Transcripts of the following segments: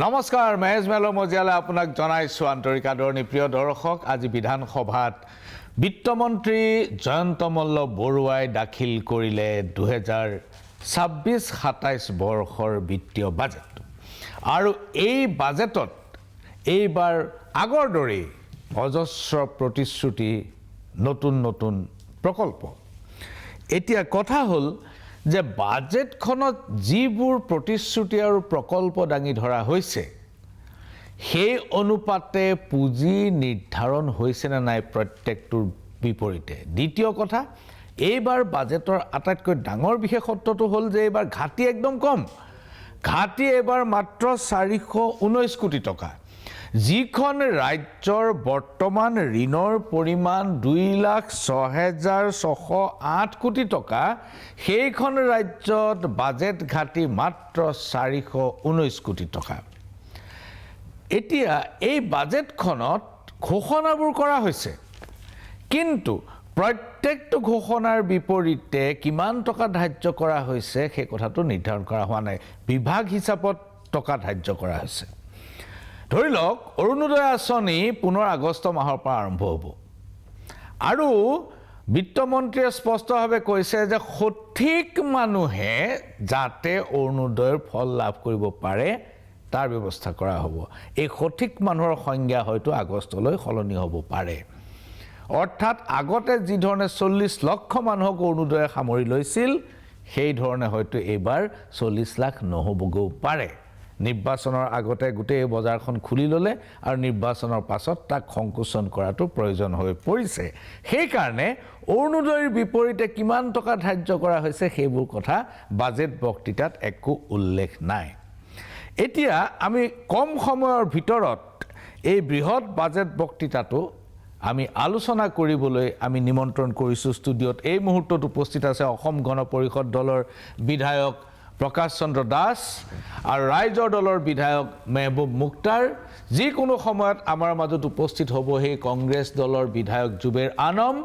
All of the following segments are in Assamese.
নমস্কাৰ মহেশ মেলো মজিয়ালে আপোনাক জনাইছোঁ আন্তৰিক আদৰণি প্ৰিয় দৰ্শক আজি বিধানসভাত বিত্তমন্ত্ৰী জয়ন্ত মল্ল বৰুৱাই দাখিল কৰিলে 2026-27 বৰ্ষৰ বিত্তীয় বাজেট আৰু এই বাজেটত এইবাৰ আগৰ দৰে অজস্ৰ প্ৰতিশ্ৰুতি নতুন প্ৰকল্প এতিয়া কথা হ'ল যে বাজেটখনত যিবোৰ প্ৰতিশ্ৰুতি আৰু প্ৰকল্প দাঙি ধৰা হৈছে সেই অনুপাতে পুঁজি নিৰ্ধাৰণ হৈছে নে নাই প্ৰত্যেকটোৰ বিপৰীতে দ্বিতীয় কথা এইবাৰ বাজেটৰ আটাইতকৈ ডাঙৰ বিশেষত্বটো হ'ল যে এইবাৰ ঘাটি একদম কম ঘাটি এইবাৰ মাত্ৰ 419 কোটি টকা যিখন ৰাজ্যৰ বৰ্তমান ঋণৰ পৰিমাণ 2,06,608 কোটি টকা সেইখন ৰাজ্যত বাজেট ঘাটি মাত্ৰ 419 কোটি টকা এতিয়া এই বাজেটখনত ঘোষণাবোৰ কৰা হৈছে কিন্তু প্ৰত্যেকটো ঘোষণাৰ বিপৰীতে কিমান টকা ধাৰ্য কৰা হৈছে সেই কথাটো নিৰ্ধাৰণ কৰা হোৱা নাই বিভাগ হিচাপত টকা ধাৰ্য কৰা হৈছে ধৰি লওক অৰুণোদয় আঁচনি 15 আগষ্ট মাহৰ পৰা আৰম্ভ হ'ব আৰু বিত্তমন্ত্ৰীয়ে স্পষ্টভাৱে কৈছে যে সঠিক মানুহে যাতে অৰুণোদয়ৰ ফল লাভ কৰিব পাৰে তাৰ ব্যৱস্থা কৰা হ'ব এই সঠিক মানুহৰ সংজ্ঞা হয়তো আগষ্টলৈ সলনি হ'ব পাৰে অৰ্থাৎ আগতে যি ধৰণে 40 লক্ষ মানুহক অৰুণোদয়ে সামৰি লৈছিল সেই ধৰণে হয়তো এইবাৰ 40 লাখ নহ'বগৈ পাৰে নিৰ্বাচনৰ আগতে গোটেই বজাৰখন খুলি ল'লে আৰু নিৰ্বাচনৰ পাছত তাক সংকোচন কৰাটো প্ৰয়োজন হৈ পৰিছে সেই কাৰণে অৰুণোদয়ৰ বিপৰীতে কিমান টকা ধাৰ্য কৰা হৈছে সেইবোৰ কথা বাজেট বক্তৃতাত একো উল্লেখ নাই এতিয়া আমি কম সময়ৰ ভিতৰত এই বৃহৎ বাজেট বক্তৃতাটো আমি আলোচনা কৰিবলৈ আমি নিমন্ত্ৰণ কৰিছোঁ ষ্টুডিঅ'ত এই মুহূৰ্তত উপস্থিত আছে অসম গণ পৰিষদ দলৰ বিধায়ক প্ৰকাশ চন্দ্ৰ দাস আৰু ৰাইজৰ দলৰ বিধায়ক মেহবুব মুখতাৰ যিকোনো সময়ত আমাৰ মাজত উপস্থিত হ'ব সেই কংগ্ৰেছ দলৰ বিধায়ক জুবেৰ আনম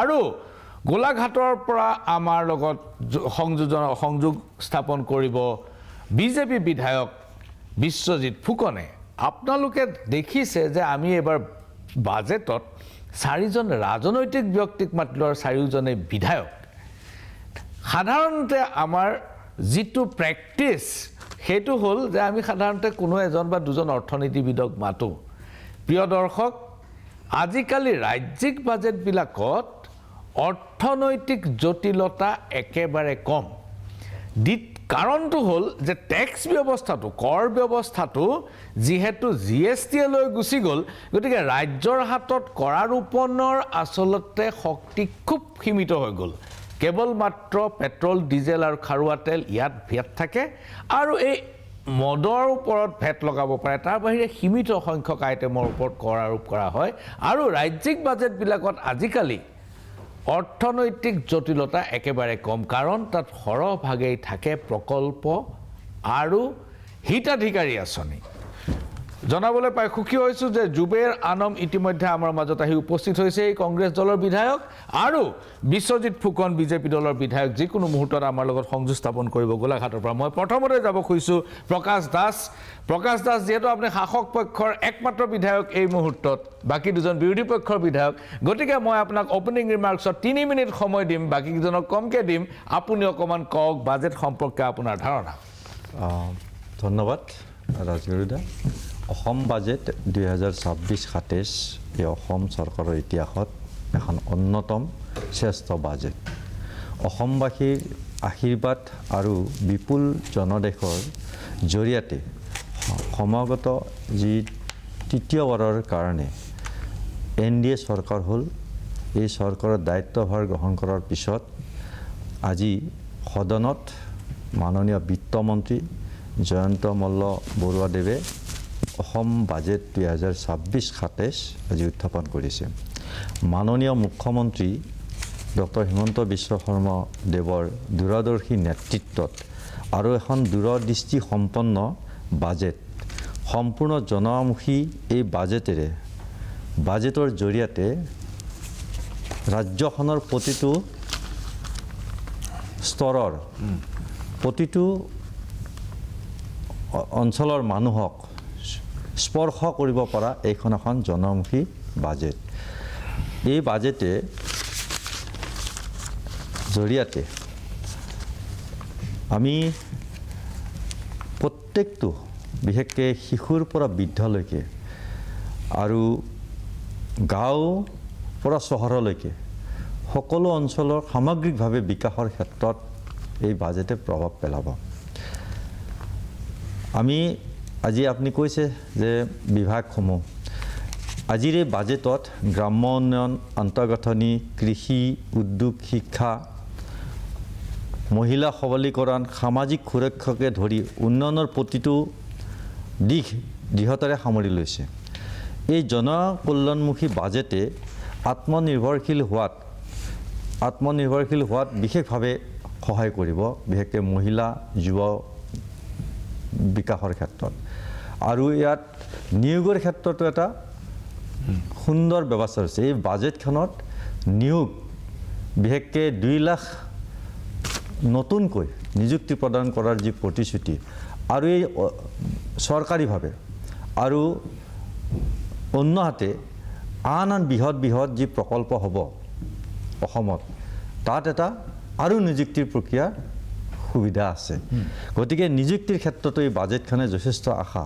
আৰু গোলাঘাটৰ পৰা আমাৰ লগত সংযোগ স্থাপন কৰিব বিজেপি বিধায়ক বিশ্বজিৎ ফুকনে আপোনালোকে দেখিছে যে আমি এবাৰ বাজেটত 4জন ৰাজনৈতিক ব্যক্তিক মাতিলো আৰু 4জনে বিধায়ক সাধাৰণতে আমাৰ যিটো প্ৰেক্টিছ সেইটো হ'ল যে আমি সাধাৰণতে কোনো এজন বা দুজন অৰ্থনীতিবিদক মাতো প্ৰিয় দৰ্শক আজিকালি ৰাজ্যিক বাজেটবিলাকত অৰ্থনৈতিক জটিলতা একেবাৰে কম কাৰণটো হ'ল যে টেক্স ব্যৱস্থাটো কৰ ব্যৱস্থাটো যিহেতু জিএছটি লৈ গুচি গ'ল গতিকে ৰাজ্যৰ হাতত কৰাৰোপণৰ আচলতে শক্তি খুব সীমিত হৈ গ'ল কেৱল মাত্ৰ পেট্ৰল ডিজেল আৰু খাৰুৱা তেল ইয়াত ভেট থাকে আৰু এই মদৰ ওপৰত ভেট লগাব পাৰে তাৰ বাহিৰে সীমিত সংখ্যক আইটেমৰ ওপৰত কৰ আৰোপ কৰা হয় আৰু ৰাজ্যিক বাজেটবিলাকত আজিকালি অৰ্থনৈতিক জটিলতা একেবাৰে কম কাৰণ তাত সৰহভাগেই থাকে প্ৰকল্প আৰু হিতাধিকাৰী আঁচনি জনাবলৈ পাই সুখী হৈছোঁ যে জুবেৰ আনম ইতিমধ্যে আমাৰ মাজত আহি উপস্থিত হৈছে এই কংগ্ৰেছ দলৰ বিধায়ক আৰু বিশ্বজিৎ ফুকন বিজেপি দলৰ বিধায়ক যিকোনো মুহূৰ্তত আমাৰ লগত সংযোগ স্থাপন কৰিব গোলাঘাটৰ পৰা মই প্ৰথমতে যাব খুজিছোঁ প্ৰকাশ দাস যিহেতু আপুনি শাসক পক্ষৰ একমাত্ৰ বিধায়ক এই মুহূৰ্তত বাকী দুজন বিৰোধী পক্ষৰ বিধায়ক গতিকে মই আপোনাক অপেনিং ৰিমাৰ্কছত 3 মিনিট সময় দিম বাকীকেইজনক কমকৈ দিম আপুনি অকণমান কওক বাজেট সম্পৰ্কে আপোনাৰ ধাৰণা ধন্যবাদ ৰাজগুৰুদা অসম বাজেট 2026-27 এই অসম চৰকাৰৰ ইতিহাসত এখন অন্যতম শ্ৰেষ্ঠ বাজেট অসমবাসীৰ আশীৰ্বাদ আৰু বিপুল জনদেশৰ জৰিয়তে সমাগত যি তৃতীয়বাৰৰ কাৰণে NDA চৰকাৰ হ'ল এই চৰকাৰৰ দায়িত্বভাৰ গ্ৰহণ কৰাৰ পিছত আজি সদনত মাননীয় বিত্তমন্ত্ৰী জয়ন্ত মল্ল বৰুৱাদেৱে অসম বাজেট 2026-27 আজি উত্থাপন কৰিছে মাননীয় মুখ্যমন্ত্ৰী ডক্টৰ হিমন্ত বিশ্ব শৰ্মা দেৱৰ দূৰদৰ্শী নেতৃত্বত আৰু এখন দূৰদৃষ্টি সম্পন্ন বাজেট সম্পূৰ্ণ জনমুখী এই বাজেটৰ জৰিয়তে ৰাজ্যখনৰ প্ৰতিটো স্তৰৰ প্ৰতিটো অঞ্চলৰ মানুহক স্পৰ্শ কৰিব পৰা এইখন এখন জনমুখী বাজেট। এই বাজেটে জৰিয়তে আমি প্ৰত্যেকটো বিশেষকৈ শিশুৰ পৰা বৃদ্ধলৈকে আৰু গাঁও পৰা চহৰলৈকে সকলো অঞ্চলৰ সামগ্ৰিকভাৱে বিকাশৰ ক্ষেত্ৰত এই বাজেটে প্ৰভাৱ পেলাব। আমি আজি আপুনি কৈছে যে বিভাগসমূহ আজিৰ এই বাজেটত গ্ৰাম্য উন্নয়ন, আন্তঃগাঁথনি, কৃষি, উদ্যোগ, শিক্ষা, মহিলা সবলীকৰণ, সামাজিক সুৰক্ষাকে ধৰি উন্নয়নৰ প্ৰতিটো দিশ দৃঢ়তাৰে সামৰি লৈছে। এই জনকল্যাণমুখী বাজেটে আত্মনিৰ্ভৰশীল হোৱাত বিশেষভাৱে সহায় কৰিব, বিশেষকৈ মহিলা, যুৱ বিকাশৰ ক্ষেত্ৰত। আৰু ইয়াত নিয়োগৰ ক্ষেত্ৰতো এটা সুন্দৰ ব্যৱস্থা হৈছে। এই বাজেটখনত নিয়োগ বিশেষকৈ 2 লাখ নতুনকৈ নিযুক্তি প্ৰদান কৰাৰ যি প্ৰতিশ্ৰুতি, আৰু এই চৰকাৰীভাৱে আৰু অন্যহাতে আন বৃহৎ যি প্ৰকল্প হ'ব অসমত, তাত এটা আৰু নিযুক্তিৰ প্ৰক্ৰিয়াৰ সুবিধা আছে। গতিকে নিযুক্তিৰ ক্ষেত্ৰতো এই বাজেটখনে যথেষ্ট আশা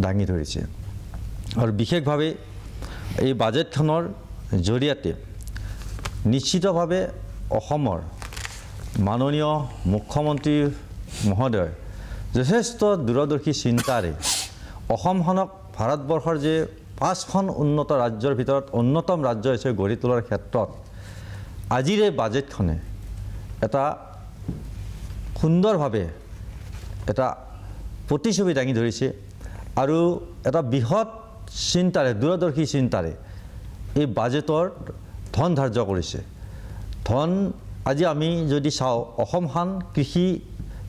দাঙি ধৰিছে। আৰু বিশেষভাৱে এই বাজেটখনৰ জৰিয়তে নিশ্চিতভাৱে অসমৰ মাননীয় মুখ্যমন্ত্ৰী মহোদয় যথেষ্ট দূৰদৰ্শী চিন্তাৰে অসমখনক ভাৰতবৰ্ষৰ যে 5খন উন্নত ৰাজ্যৰ ভিতৰত অন্যতম ৰাজ্য হিচাপে গঢ়ি তোলাৰ ক্ষেত্ৰত আজিৰ এই বাজেটখনে এটা সুন্দৰভাৱে এটা প্ৰতিচ্ছবি দাঙি ধৰিছে আৰু এটা বৃহৎ চিন্তাৰে, দূৰদৰ্শী চিন্তাৰে এই বাজেটৰ ধন ধাৰ্য কৰিছে। ধন আজি আমি যদি চাওঁ, অসমখন কৃষি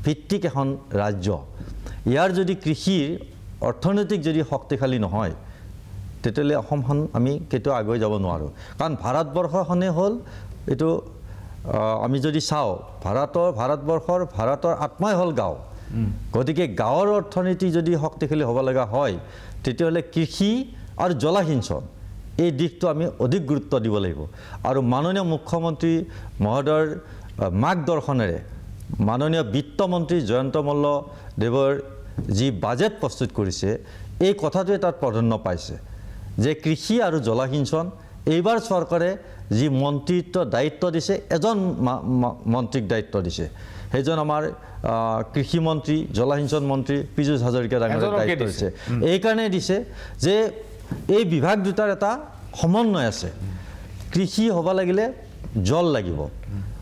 ভিত্তিক এখন ৰাজ্য। ইয়াৰ যদি কৃষিৰ অৰ্থনৈতিক যদি শক্তিশালী নহয়, তেতিয়াহ'লে অসমখন আমি কেতিয়াও আগুৱাই যাব নোৱাৰোঁ। কাৰণ ভাৰতবৰ্ষখনেই হ'ল এইটো, আমি যদি চাওঁ ভাৰতৰ আত্মাই হ'ল গাঁও। গতিকে গাঁৱৰ অৰ্থনীতি যদি শক্তিশালী হ'ব লগা হয়, তেতিয়াহ'লে কৃষি আৰু জলসিঞ্চন এই দিশটো আমি অধিক গুৰুত্ব দিব লাগিব। আৰু মাননীয় মুখ্যমন্ত্ৰী মহোদয়ৰ মাৰ্গদৰ্শনেৰে মাননীয় বিত্তমন্ত্ৰী জয়ন্ত মল্লদেৱৰ যি বাজেট প্ৰস্তুত কৰিছে, এই কথাটোৱে তাত প্ৰাধান্য পাইছে যে কৃষি আৰু জলসিঞ্চন এইবাৰ চৰকাৰে যি মন্ত্ৰীত্ব দায়িত্ব দিছে, এজন মন্ত্ৰীক দায়িত্ব দিছে, সেইজন আমাৰ কৃষি মন্ত্ৰী, জলসিঞ্চন মন্ত্ৰী পীযুষ হাজৰিকা ডাঙৰীয়াক দায়িত্ব দিছে। এইকাৰণে দিছে যে এই বিভাগ দুটাৰ এটা সমন্বয় আছে। কৃষি হ'ব লাগিলে জল লাগিব,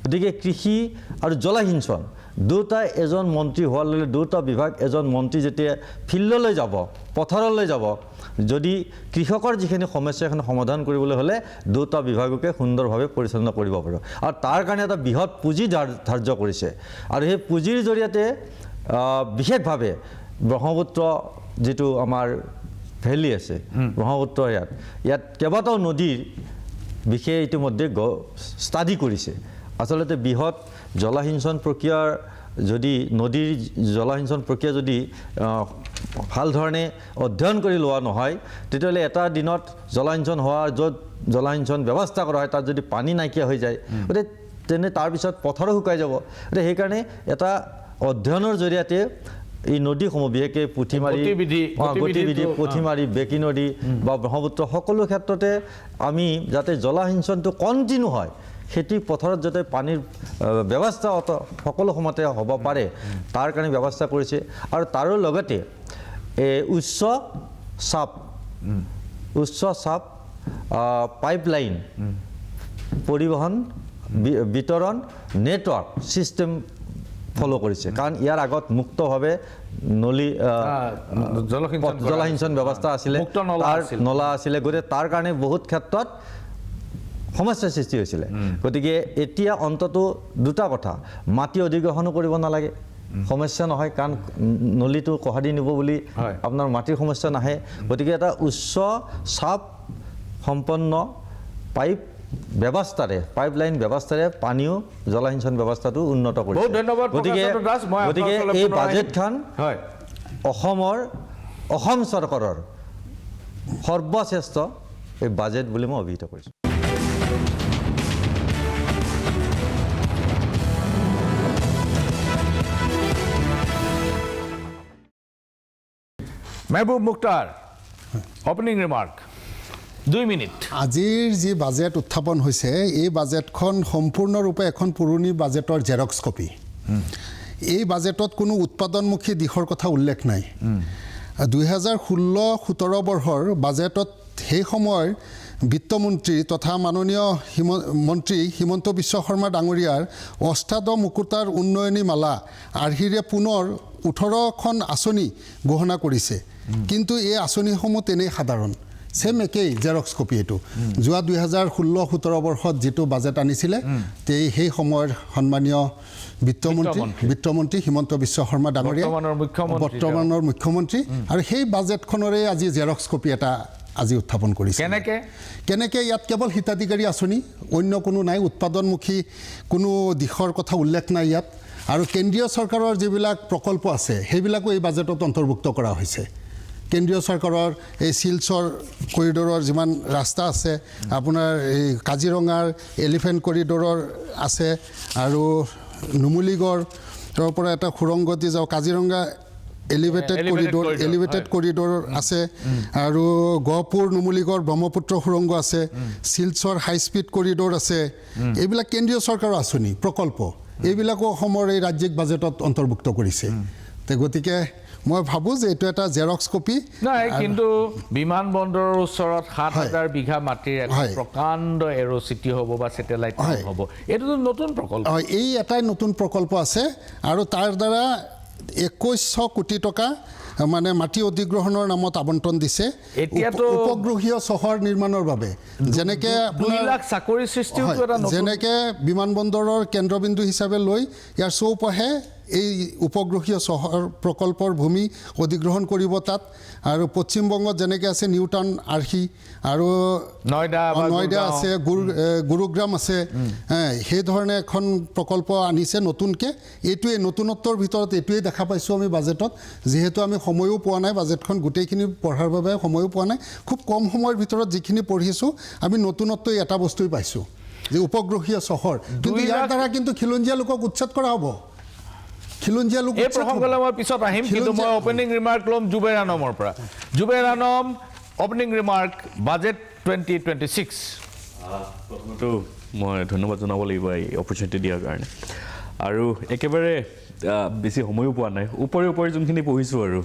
গতিকে কৃষি আৰু জলসিঞ্চন দুটা এজন মন্ত্ৰী হোৱাৰ লগে লগে দুটা বিভাগ, এজন মন্ত্ৰী যেতিয়া ফিল্ডলৈ যাব, পথাৰলৈ যাব, যদি কৃষকৰ যিখিনি সমস্যা সেইখিনি সমাধান কৰিবলৈ হ'লে দুটা বিভাগকে সুন্দৰভাৱে পৰিচালনা কৰিব পাৰিব। আৰু তাৰ কাৰণে এটা বৃহৎ পুঁজি ধাৰ্য কৰিছে। আৰু সেই পুঁজিৰ জৰিয়তে বিশেষভাৱে ব্ৰহ্মপুত্ৰ যিটো আমাৰ ভেলী আছে, ব্ৰহ্মপুত্ৰ ইয়াত কেইবাটাও নদীৰ বিষয়ে ইতিমধ্যে ষ্টাডি কৰিছে। আচলতে বৃহৎ জলসিঞ্চন প্ৰক্ৰিয়াৰ যদি নদীৰ জলসিঞ্চন প্ৰক্ৰিয়া যদি ভাল ধৰণে অধ্যয়ন কৰি লোৱা নহয়, তেতিয়াহ'লে এটা দিনত জলসিঞ্চন হোৱাৰ য'ত জলসিঞ্চন ব্যৱস্থা কৰা হয়, তাত যদি পানী নাইকিয়া হৈ যায়, গতিকে তেনে তাৰপিছত পথাৰো শুকাই যাব। গতিকে সেইকাৰণে এটা অধ্যয়নৰ জৰিয়তে এই নদীসমূহ বিশেষকৈ পুঠিমাৰী, পুঠিমাৰী, বেকী নদী বা ব্ৰহ্মপুত্ৰ সকলো ক্ষেত্ৰতে আমি যাতে জলসিঞ্চনটো কণ্টিনিউ হয়, খেতি পথাৰত যাতে পানীৰ ব্যৱস্থা সকলো সময়তে হ'ব পাৰে, তাৰ কাৰণে ব্যৱস্থা কৰিছে। আৰু তাৰো লগতে উচ্চ চাপ পাইপলাইন পৰিবহণ বিতৰণ নেটৱৰ্ক ছিষ্টেম ফ'ল' কৰিছে। কাৰণ ইয়াৰ আগত মুক্তভাৱে জলসিঞ্চন ব্যৱস্থা আছিলে, নলা আছিলে, গতিকে তাৰ কাৰণে বহুত ক্ষেত্ৰত সমস্যাৰ সৃষ্টি হৈছিলে। গতিকে এতিয়া অন্ততঃ দুটা কথা, মাটি অধিগ্ৰহণো কৰিব নালাগে, সমস্যা নহয়, কাৰণ নলীটো কঢ়াদি নিব বুলি আপোনাৰ মাটিৰ সমস্যা নাহে। গতিকে এটা উচ্চ চাপ সম্পন্ন পাইপলাইন ব্যৱস্থাৰে পানীও জলসিঞ্চন ব্যৱস্থাটো উন্নত কৰিছে। বহুত ধন্যবাদ। গতিকে এই বাজেটখন অসমৰ অসম চৰকাৰৰ সৰ্বশ্ৰেষ্ঠ এই বাজেট বুলি মই অভিহিত কৰিছোঁ। Mehboob Mukhtar, opening remark 2 minute. আজিৰ যি বাজেট উত্থাপন হৈছে এই বাজেটখন সম্পূৰ্ণৰূপে এখন পুৰণি বাজেটৰ জেৰক্স কপি। এই বাজেটত কোনো উৎপাদনমুখী দিশৰ কথা উল্লেখ নাই। 2016-17 বৰ্ষৰ বাজেটত সেই সময়ৰ বিত্তমন্ত্ৰী তথা মাননীয় মন্ত্ৰী হিমন্ত বিশ্ব শৰ্মা ডাঙৰীয়াৰ অষ্টাদশ মুকুতাৰ উন্নয়নী মালা আৰ্হিৰে পুনৰ 18খন আঁচনি ঘোষণা কৰিছে, কিন্তু এই আঁচনিসমূহ তেনেই সাধাৰণ। ছেম একেই জেৰক্স কপি এইটো। যোৱা 2016-17 বৰ্ষত যিটো বাজেট আনিছিলে সেই সময়ৰ সন্মানীয় বিত্তমন্ত্ৰী হিমন্ত বিশ্ব শৰ্মা ডাঙৰীয়া, বৰ্তমানৰ মুখ্যমন্ত্ৰী, আৰু সেই বাজেটখনৰে আজি জেৰক্স কপি এটা আজি উত্থাপন কৰিছে। কেনেকৈ ইয়াত কেৱল হিতাধিকাৰী আঁচনি, অন্য কোনো নাই, উৎপাদনমুখী কোনো দিশৰ কথা উল্লেখ নাই ইয়াত। আৰু কেন্দ্ৰীয় চৰকাৰৰ যিবিলাক প্ৰকল্প আছে সেইবিলাকো এই বাজেটত অন্তৰ্ভুক্ত কৰা হৈছে। কেন্দ্ৰীয় চৰকাৰৰ এই শিলচৰ কৰিডৰৰ যিমান ৰাস্তা আছে, আপোনাৰ এই কাজিৰঙাৰ এলিফেণ্ট কৰিডৰৰ আছে, আৰু নুমলীগড়ৰ পৰা এটা সুৰংগ দি যাওঁ কাজিৰঙা এলিভেটেড কৰিডৰ আছে, আৰু গহপুৰ নুমলীগড় ব্ৰহ্মপুত্ৰ সুৰংগ আছে, শিলচৰ হাই স্পীড কৰিডৰ আছে। এইবিলাক কেন্দ্ৰীয় চৰকাৰৰ আঁচনি প্ৰকল্প, এইবিলাকো অসমৰ এই ৰাজ্যিক বাজেটত অন্তৰ্ভুক্ত কৰিছে। গতিকে মই ভাবোঁ যে এইটো এটা জেৰক্স কপি। নাই, কিন্তু বিমানবন্দৰৰ ওচৰত 7,000 বিঘা মাটিৰ প্ৰকাণ্ড এৰ' চিটি হ'ব বা ছেটেলাইট হ'ব, এইটোতো নতুন প্ৰকল্প। হয়, এই এটাই নতুন প্ৰকল্প আছে, আৰু তাৰ দ্বাৰা 2100 কোটি টকা মানে মাটি অধিগ্ৰহণৰ নামত আবণ্টন দিছে উপগ্ৰহীয় চহৰ নিৰ্মাণৰ বাবে। যেনেকৈ 2 লাখ চাকৰি সৃষ্টি, যেনেকৈ বিমানবন্দৰৰ কেন্দ্ৰবিন্দু হিচাপে লৈ ইয়াৰ চৌপাশে এই উপগ্ৰহীয় চহৰ প্ৰকল্পৰ ভূমি অধিগ্ৰহণ কৰিব তাত। আৰু পশ্চিমবংগত যেনেকৈ আছে নিউ টাউন আৰ্হি, আৰু নয়ডা আছে, গুৰুগ্ৰাম আছে, সেইধৰণে এখন প্ৰকল্প আনিছে নতুনকৈ। এইটোৱে নতুনত্বৰ ভিতৰত এইটোৱেই দেখা পাইছোঁ আমি বাজেটত। যিহেতু আমি সময়ো পোৱা নাই, বাজেটখন গোটেইখিনি পঢ়াৰ বাবে সময়ো পোৱা নাই, খুব কম সময়ৰ ভিতৰত যিখিনি পঢ়িছোঁ আমি নতুনত্ব এটা বস্তুৱেই পাইছোঁ যে উপগ্ৰহীয় চহৰ। কিন্তু ইয়াৰ দ্বাৰা কিন্তু খিলঞ্জীয়া লোকক উচ্ছেদ কৰা হ'ব। এই প্ৰসংগলৈ মই পিছত আহিম, কিন্তু মই অপেনিং ৰিমাৰ্ক ল'ম জুবেৰ আনমৰ পৰা। Zuber Anam, opening remark budget 2026। প্ৰথমটো মই ধন্যবাদ জনাব লাগিব এই অপৰচুনিটি দিয়াৰ কাৰণে, আৰু একেবাৰে বেছি সময়ো পোৱা নাই, ওপৰে যোনখিনি পঢ়িছোঁ আৰু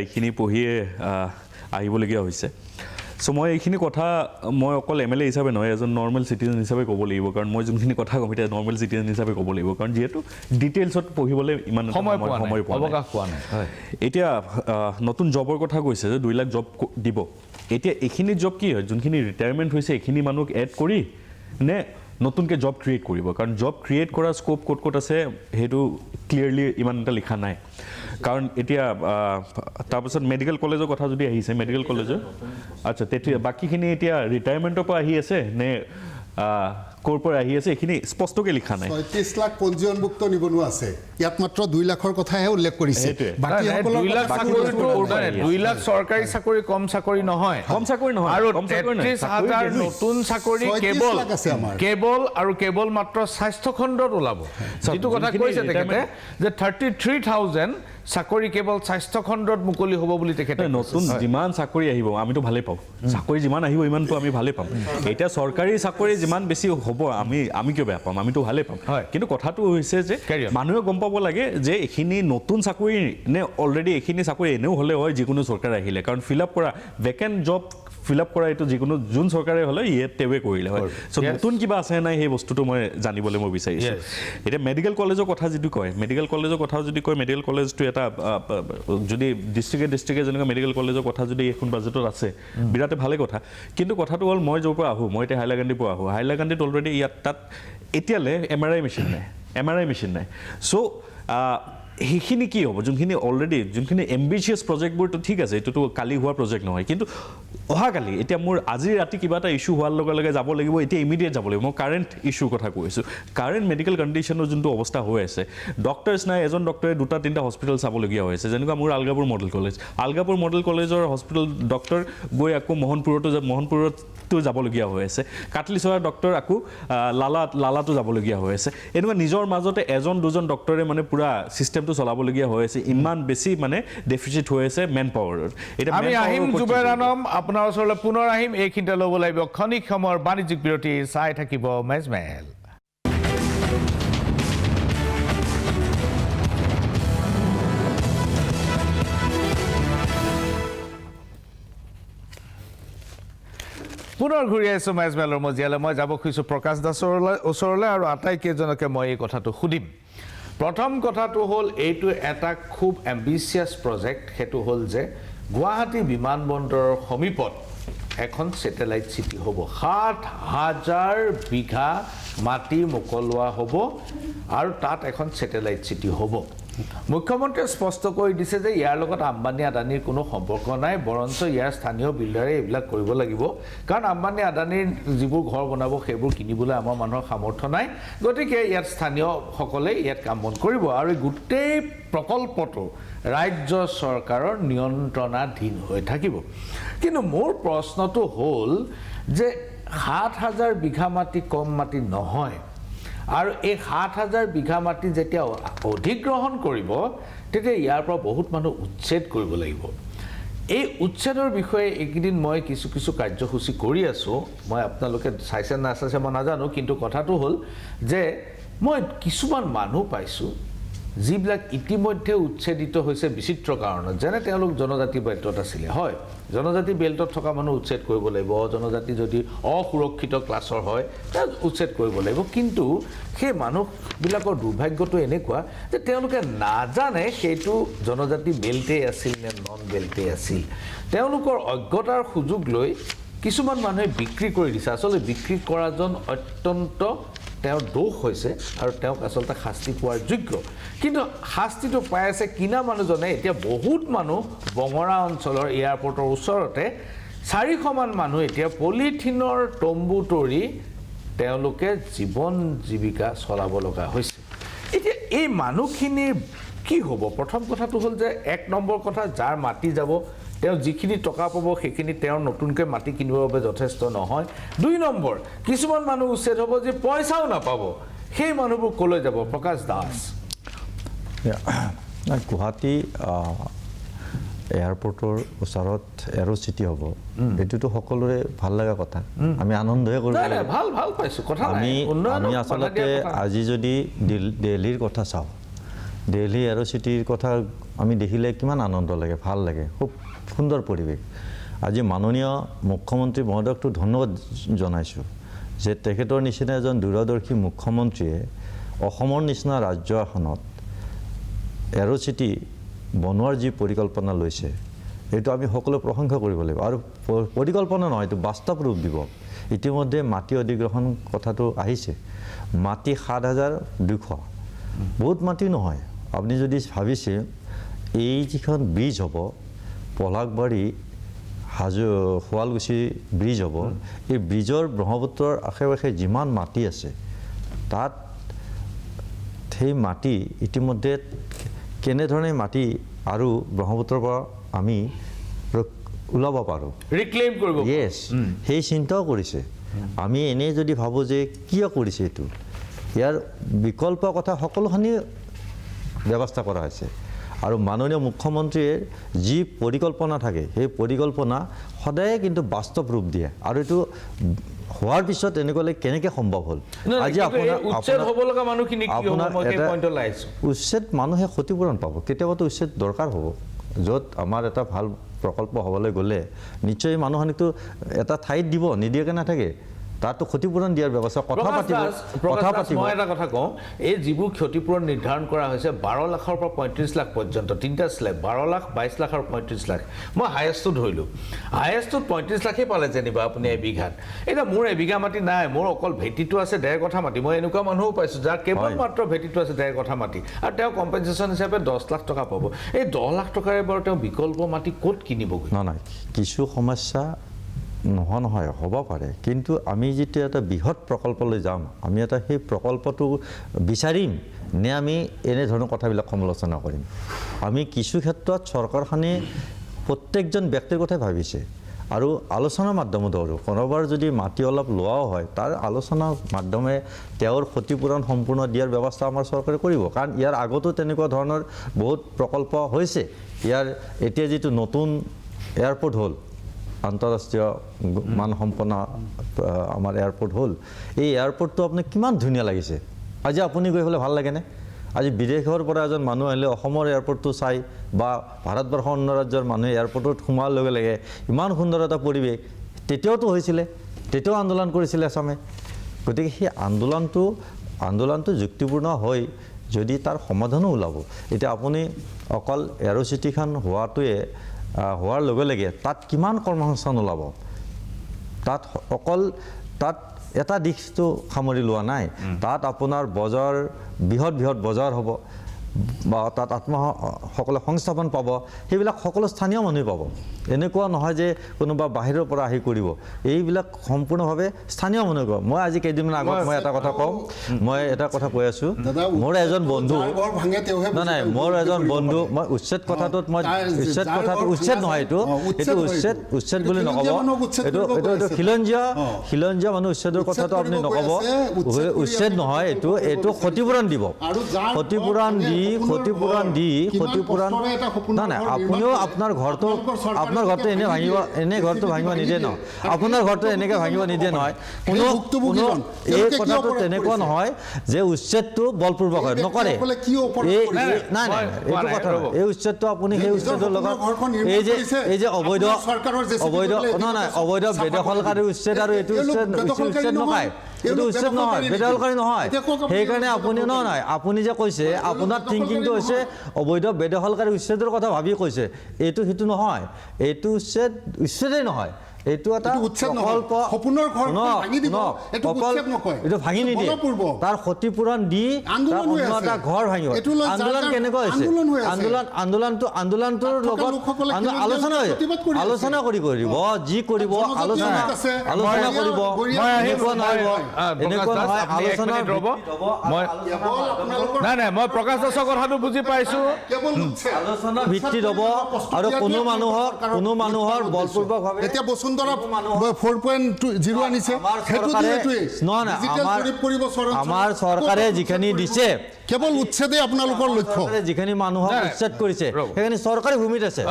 এইখিনি পঢ়িয়ে আহিবলগীয়া হৈছে। চ' মই এইখিনি কথা মই অকল MLA হিচাপে নহয়, এজন নৰ্মেল চিটিজেন হিচাপে ক'ব লাগিব, কাৰণ মই যোনখিনি কথা ক'ম এতিয়া নৰ্মেল চিটিজেন হিচাপে ক'ব লাগিব, কাৰণ যিহেতু ডিটেইলছত পঢ়িবলৈ ইমান সময় পোৱা নাই। এতিয়া নতুন জবৰ কথা কৈছে যে 2 লাখ জব দিব। এতিয়া এইখিনি জব কি হয়, যোনখিনি ৰিটায়াৰমেণ্ট হৈছে এইখিনি মানুহক এড কৰি নে নতুনকৈ জব ক্ৰিয়েট কৰিব? কাৰণ জব ক্ৰিয়েট কৰাৰ স্ক'প ক'ত আছে সেইটো ক্লিয়াৰলি ইমান এটা লিখা নাই। কাৰণ এতিয়া তাৰপিছত মেডিকেল কলেজৰ কথা যদি আহিছে, মেডিকেল কলেজৰ আচ্ছা তেতিয়া বাকীখিনি এতিয়া ৰিটায়াৰমেণ্টৰ পৰা আহি আছে নে ক'ৰ পৰা আহি আছে এইখিনি স্পষ্টকৈ লিখা নাই। 35 লাখ পঞ্জীয়নভুক্ত নিবনুৱা আছে, ইয়াত মাত্ৰ 2 লাখৰ কথাহে উল্লেখ কৰিছে। 2 লাখ চৰকাৰী চাকৰি, কম চাকৰি নহয়, আৰু 33,000 নতুন চাকৰি কেৱল মাত্ৰ স্বাস্থ্য খণ্ডত ওলাব। যিটো কথা কৈছে তেখেতে যে 33,000 চাকৰি কেৱল স্বাস্থ্য খণ্ডত মুকলি হ'ব বুলি তেখেতে। নতুন যিমান চাকৰি আহিব আমিতো ভালেই পাওঁ, চাকৰি যিমান আহিব ইমানটো আমি ভালেই পাম। এতিয়া চৰকাৰী চাকৰি যিমান বেছি হ'ব আমি কিয় বেয়া পাম, আমিতো ভালেই পাম। কিন্তু কথাটো হৈছে যে মানুহে গম পাব লাগে যে এইখিনি নতুন চাকৰি নে অলৰেডি এইখিনি চাকৰি এনেও হ'লে হয় যিকোনো চৰকাৰ আহিলে, কাৰণ ফিল আপ কৰা ভেকেণ্ট জব ফিল আপ কৰা এইটো যিকোনো যোন চৰকাৰে হ'লে তেওঁৱে কৰিলে হয়। চ' নতুন কিবা আছে নাই সেই বস্তুটো মই জানিবলৈ মই বিচাৰিছোঁ। এতিয়া মেডিকেল কলেজৰ কথা যদি কয়, মেডিকেল কলেজটো এটা যদি ডিষ্ট্ৰিক্টে যেনেকৈ মেডিকেল কলেজৰ কথা যদি এখন বাজেটত আছে বিৰাটে ভালে কথা। কিন্তু কথাটো হ'ল মই য'ৰ পৰা আহোঁ, মই এতিয়া হাইলাকান্দিৰ পৰা আহোঁ, হাইলাকান্দিত অলৰেডি তাত এতিয়ালৈ MRI মেচিন নাই। চ' সেইখিনি কি হ'ব যোনখিনি অলৰেডি যোনখিনি এম্বিচিয়াছ প্ৰজেক্টবোৰতো ঠিক আছে এইটোতো কালি হোৱা প্ৰজেক্ট নহয় কিন্তু অহাকালি এতিয়া মোৰ আজি ৰাতি কিবা এটা ইছ্যু হোৱাৰ লগে লগে যাব লাগিব এতিয়া ইমিডিয়েট যাব লাগিব মই কাৰেণ্ট ইছ্যুৰ কথা কৈছোঁ কাৰেণ্ট মেডিকেল কণ্ডিশ্যনৰ যোনটো অৱস্থা হৈ আছে ডক্টৰছ নাই এজন ডক্টৰে 2-3টা হস্পিটেল চাবলগীয়া হৈ আছে যেনেকুৱা মোৰ আলগাপুৰ মডেল কলেজৰ হস্পিটেল ডক্টৰ গৈ আকৌ মোহনপুৰতো যাবলগীয়া হৈ আছে কাটলিচৰা ডক্টৰ আকৌ লালাতো যাবলগীয়া হৈ আছে এনেকুৱা নিজৰ মাজতে এজন দুজন ডক্টৰে মানে পুৰা চিষ্টেমটো চলাবলগীয়া হৈ আছে ইমান বেছি মানে ডেফিচিট হৈ আছে মেন পাৱাৰৰ আমি আহিম জুবেৰ আলম আপোনাৰ ওচৰলৈ পুনৰ আহিম এইখিনিতে ল'ব লাগিব ক্ষণিক সময়ৰ বাণিজ্যিক বিৰতি চাই থাকিব মেজমেল পুনৰ ঘূৰি আহিছোঁ মেজমেলৰ মজিয়ালৈ মই যাব খুজিছোঁ প্ৰকাশ দাসৰ ওচৰলৈ আৰু আটাইকেইজনকে মই এই কথাটো সুধিম প্ৰথম কথাটো হ'ল এইটো এটা খুব এম্বিচিয়াছ প্ৰজেক্ট সেইটো হ'ল যে গুৱাহাটী বিমানবন্দৰৰ সমীপত এখন ছেটেলাইট চিটি হ'ব 7,000 বিঘা মাটি মোকলোৱা হ'ব আৰু তাত এখন ছেটেলাইট চিটি হ'ব মুখ্যমন্ত্ৰীয়ে স্পষ্ট কৰি দিছে যে ইয়াৰ লগত আম্বানী আদানীৰ কোনো সম্পৰ্ক নাই বৰঞ্চ ইয়াৰ স্থানীয় বিল্ডাৰে এইবিলাক কৰিব লাগিব কাৰণ আম্বানী আদানীৰ যিবোৰ ঘৰ বনাব সেইবোৰ কিনিবলৈ আমাৰ মানুহৰ সামৰ্থ্য নাই গতিকে ইয়াত স্থানীয়সকলে ইয়াত কাম বন কৰিব আৰু গোটেই প্ৰকল্পটো ৰাজ্য চৰকাৰৰ নিয়ন্ত্ৰণাধীন হৈ থাকিব কিন্তু মোৰ প্ৰশ্নটো হ'ল যে 7,000 বিঘা মাটি কম মাটি নহয় আৰু এই 7,000 বিঘা মাটি যেতিয়া অধিগ্ৰহণ কৰিব তেতিয়া ইয়াৰ পৰা বহুত মানুহ উচ্ছেদ কৰিব লাগিব এই উচ্ছেদৰ বিষয়ে এইকেইদিন মই কিছু কাৰ্যসূচী কৰি আছোঁ মই আপোনালোকে চাইছে নাচাইছে মই নাজানো কিন্তু কথাটো হ'ল যে মই কিছুমান মানুহ পাইছোঁ যিবিলাক ইতিমধ্যে উচ্ছেদিত হৈছে বিচিত্ৰ কাৰণত যেনে তেওঁলোক জনজাতি বেল্টত আছিলে হয় জনজাতি বেল্টত থকা মানুহ উচ্ছেদ কৰিব লাগিব জনজাতি যদি অসুৰক্ষিত ক্লাছৰ হয় তাক উচ্ছেদ কৰিব লাগিব কিন্তু সেই মানুহবিলাকৰ দুৰ্ভাগ্যটো এনেকুৱা যে তেওঁলোকে নাজানে সেইটো জনজাতি বেল্টেই আছিল নে নন বেল্টেই আছিল তেওঁলোকৰ অজ্ঞতাৰ সুযোগ লৈ কিছুমান মানুহে বিক্ৰী কৰি দিছে আচলতে বিক্ৰী কৰাজন অত্যন্ত তেওঁৰ দোষ হৈছে আৰু তেওঁক আচলতে শাস্তি পোৱাৰ যোগ্য কিন্তু শাস্তিটো পাই আছে কিনা মানুহজনে এতিয়া বহুত মানুহ বঙৰা অঞ্চলৰ এয়াৰপৰ্টৰ ওচৰতে 400 মান মানুহ এতিয়া পলিথিনৰ তম্বু তৰি তেওঁলোকে জীৱন জীৱিকা চলাব লগা হৈছে এতিয়া এই মানুহখিনিৰ কি হ'ব প্ৰথম কথাটো হ'ল যে এক নম্বৰ কথা যাৰ মাটি যাব তেওঁ যিখিনি টকা পাব সেইখিনি তেওঁৰ নতুনকৈ মাটি কিনিবৰ বাবে যথেষ্ট নহয় 2 নম্বৰ কিছুমান মানুহ উচ্ছেদ হ'ব যে পইচাও নাপাব সেই মানুহবোৰ ক'লৈ যাব প্ৰকাশ দাস গুৱাহাটী এয়াৰপৰ্টৰ ওচৰত এৰো চিটি হ'ব এইটোতো সকলোৰে ভাল লগা কথা আমি আনন্দহে কৰিব লাগিব ভাল পাইছোঁ কথা আমি আচলতে আজি যদি দিল্লীৰ কথা চাওঁ দিল্লী এৰো চিটিৰ কথা আমি দেখিলে কিমান আনন্দ লাগে ভাল লাগে খুব সুন্দৰ পৰিৱেশ আজি মাননীয় মুখ্যমন্ত্ৰী মহোদয়কটো ধন্যবাদ জনাইছোঁ যে তেখেতৰ নিচিনা এজন দূৰদৰ্শী মুখ্যমন্ত্ৰীয়ে অসমৰ নিচিনা ৰাজ্য এখনত এৰো চিটি বনোৱাৰ যি পৰিকল্পনা লৈছে এইটো আমি সকলোৱে প্ৰশংসা কৰিব লাগিব আৰু পৰিকল্পনা নহয় এইটো বাস্তৱ ৰূপ দিব ইতিমধ্যে মাটি অধিগ্ৰহণ কথাটো আহিছে মাটি 7,200 বহুত মাটি নহয় আপুনি যদি ভাবিছে এই যিখন ব্ৰিজ হ'ব পলাকবাৰী শুৱালকুছি ব্ৰিজ হ'ব এই ব্ৰিজৰ ব্ৰহ্মপুত্ৰৰ আশে পাশে যিমান মাটি আছে তাত সেই মাটি ইতিমধ্যে কেনেধৰণে মাটি আৰু ব্ৰহ্মপুত্ৰৰ পৰা আমি ওলাব পাৰোঁ ৰিক্লেইম কৰিব য়েছ সেই চিন্তাও কৰিছে আমি এনেই যদি ভাবোঁ যে কিয় কৰিছে এইটো ইয়াৰ বিকল্প কথা সকলোখিনি ব্যৱস্থা কৰা হৈছে আৰু মাননীয় মুখ্যমন্ত্ৰীৰ যি পৰিকল্পনা থাকে সেই পৰিকল্পনা সদায় কিন্তু বাস্তৱ ৰূপ দিয়ে আৰু এইটো হোৱাৰ পিছত এনেকুৱালৈ কেনেকৈ সম্ভৱ হ'ল আজি উচ্ছেদ মানুহে ক্ষতিপূৰণ পাব কেতিয়াবাতো উচ্ছেদ দৰকাৰ হ'ব য'ত আমাৰ এটা ভাল প্ৰকল্প হ'বলৈ গ'লে নিশ্চয় মানুহখিনিকতো এটা ঠাইত দিব নিদিয়াকৈ নাথাকে তাতো ক্ষতিপূৰণ দিয়াৰ ব্যৱস্থা কথা পাতিব মই এটা কথা কওঁ, এই যিবোৰ ক্ষতিপূৰণ নিৰ্ধাৰণ কৰা হৈছে 12 লাখৰ পৰা 35 লাখ পৰ্যন্ত, তিনিটা স্লেব 12 লাখ, 22 লাখ আৰু 35 লাখ। মই হায়েষ্টটো ধৰিলোঁ, হায়েষ্টটোত 35 লাখেই পালে যেনিবা আপুনি এবিঘাত। এতিয়া মোৰ এবিঘা মাটি নাই, মোৰ অকল ভেটিটো আছে 1.5 কঠা মাটি। মই এনেকুৱা মানুহো পাইছোঁ যাৰ কেৱল মাত্ৰ ভেটিটো আছে 1.5 কঠা মাটি, আৰু তেওঁ কম্পেনচেশ্যন হিচাপে 10 লাখ টকা পাব। এই 10 লাখ টকাৰে বাৰু তেওঁ বিকল্প মাটি ক'ত কিনিবগৈ? নহয়, কিছু সমস্যা নহয় হ'ব পাৰে, কিন্তু আমি যেতিয়া এটা বৃহৎ প্ৰকল্পলৈ যাম, আমি এটা সেই প্ৰকল্পটো বিচাৰিম নে আমি এনেধৰণৰ কথাবিলাক সমালোচনা কৰিম? আমি কিছু ক্ষেত্ৰত চৰকাৰখনে প্ৰত্যেকজন ব্যক্তিৰ কথাই ভাবিছে, আৰু আলোচনাৰ মাধ্যমতো আৰু কোনোবাৰ যদি মাটি অলপ লোৱাও হয়, তাৰ আলোচনাৰ মাধ্যমে তেওঁৰ ক্ষতিপূৰণ সম্পূৰ্ণ দিয়াৰ ব্যৱস্থা আমাৰ চৰকাৰে কৰিব। কাৰণ ইয়াৰ আগতো তেনেকুৱা ধৰণৰ বহুত প্ৰকল্প হৈছে। ইয়াৰ এতিয়া যিটো নতুন এয়াৰপৰ্ট হ'ল, আন্তঃৰাষ্ট্ৰীয় মানসম্পন্ন আমাৰ এয়াৰপৰ্ট হ'ল, এই এয়াৰপৰ্টটো আপোনাক কিমান ধুনীয়া লাগিছে। আজি আপুনি গৈ পেলাই ভাল লাগেনে? আজি বিদেশৰ পৰা এজন মানুহ আহিলে অসমৰ এয়াৰপৰ্টটো চাই, বা ভাৰতবৰ্ষৰ অন্য ৰাজ্যৰ মানুহে এয়াৰপৰ্টত সোমোৱাৰ লগে লগে ইমান সুন্দৰ এটা পৰিৱেশ, তেতিয়াওতো হৈছিলে, তেতিয়াও আন্দোলন কৰিছিলে আছামে। গতিকে সেই আন্দোলনটো যুক্তিপূৰ্ণ হৈ যদি তাৰ সমাধানো ওলাব। এতিয়া আপুনি অকল এৰ'চিটিখন হোৱাৰ লগে লগে তাত কিমান কৰ্মসংস্থান ওলাব? তাত এটা দিশটো সামৰি লোৱা নাই। তাত আপোনাৰ বজাৰ, বৃহৎ বজাৰ হ'ব, বা তাত সকলে সংস্থাপন পাব, সেইবিলাক সকলো স্থানীয় মানুহে পাব। এনেকুৱা নহয় যে কোনোবা বাহিৰৰ পৰা আহি কৰিব, এইবিলাক সম্পূৰ্ণভাৱে স্থানীয় মানুহে কৰিব। মই আজি কেইদিনমান আগত মই এটা কথা কওঁ, মই এটা কথা কৈ আছোঁ, মোৰ এজন বন্ধু, নাই মোৰ এজন বন্ধু, মই উচ্ছেদ কথাটোত উচ্ছেদ নহয়, এইটো উচ্ছেদ বুলি নক'ব, এইটো খিলঞ্জীয়া মানুহ উচ্ছেদৰ কথাটো আপুনি নক'ব, উচ্ছেদ নহয়, এইটো ক্ষতিপূৰণ দিব। ক্ষতিপূৰণ নাই, আপুনিও আপোনাৰ ঘৰটো ভাঙিব নিদিয়ে নহয়, আপোনাৰ ঘৰটো এনেকৈ ভাঙিব নিদিয়ে নহয়। এই কথাটো তেনেকুৱা নহয় যে উচ্ছেদটো বলপূৰ্বক হয়, নকৰে। নাই, এইটো কথা নহয়। এই উচ্ছেদটো আপুনি সেই উচ্ছেদৰ লগত এই যে অবৈধ বেদখলকাৰী উচ্ছেদ আৰু এইটো উচ্ছেদ নকয়, এইটো উচ্ছেদ নহয়, বেদখলকাৰী নহয়। সেইকাৰণে আপুনি নহয়, আপুনি যে কৈছে আপোনাৰ থিংকিংটো হৈছে অবৈধ বেদখলকাৰী উচ্ছেদৰ কথা ভাবি কৈছে, এইটো সেইটো নহয়, এইটো উচ্ছেদেই নহয়, এইটো এটা প্ৰকল্প, এইটো ভাঙি নিদিয়ে, তাৰ ক্ষতিপূৰণ দি এটা ঘৰ ভাঙিব। আন্দোলন কেনেকুৱা হৈছে? আন্দোলনটোৰ লগত আলোচনা কৰিব, যি কৰিব আলোচনা কৰিব, এনেকুৱা নহয় নাই, মই প্ৰকাশ দাসৰ কথাটো বুজি পাইছোঁ। আলোচনা ভিত্তিত হ'ব, আৰু কোনো মানুহৰ বলপূৰ্বকভাৱে এতিয়া বসুন্ধৰা 4.0 আনিছে, আমাৰ চৰকাৰে যিখিনি দিছে কেৱল উচ্ছেদে আপোনালোকৰ লক্ষ্য। যিখিনি মানুহক উচ্ছেদ কৰিছে সেইখিনি চৰকাৰী ভূমিত আছে,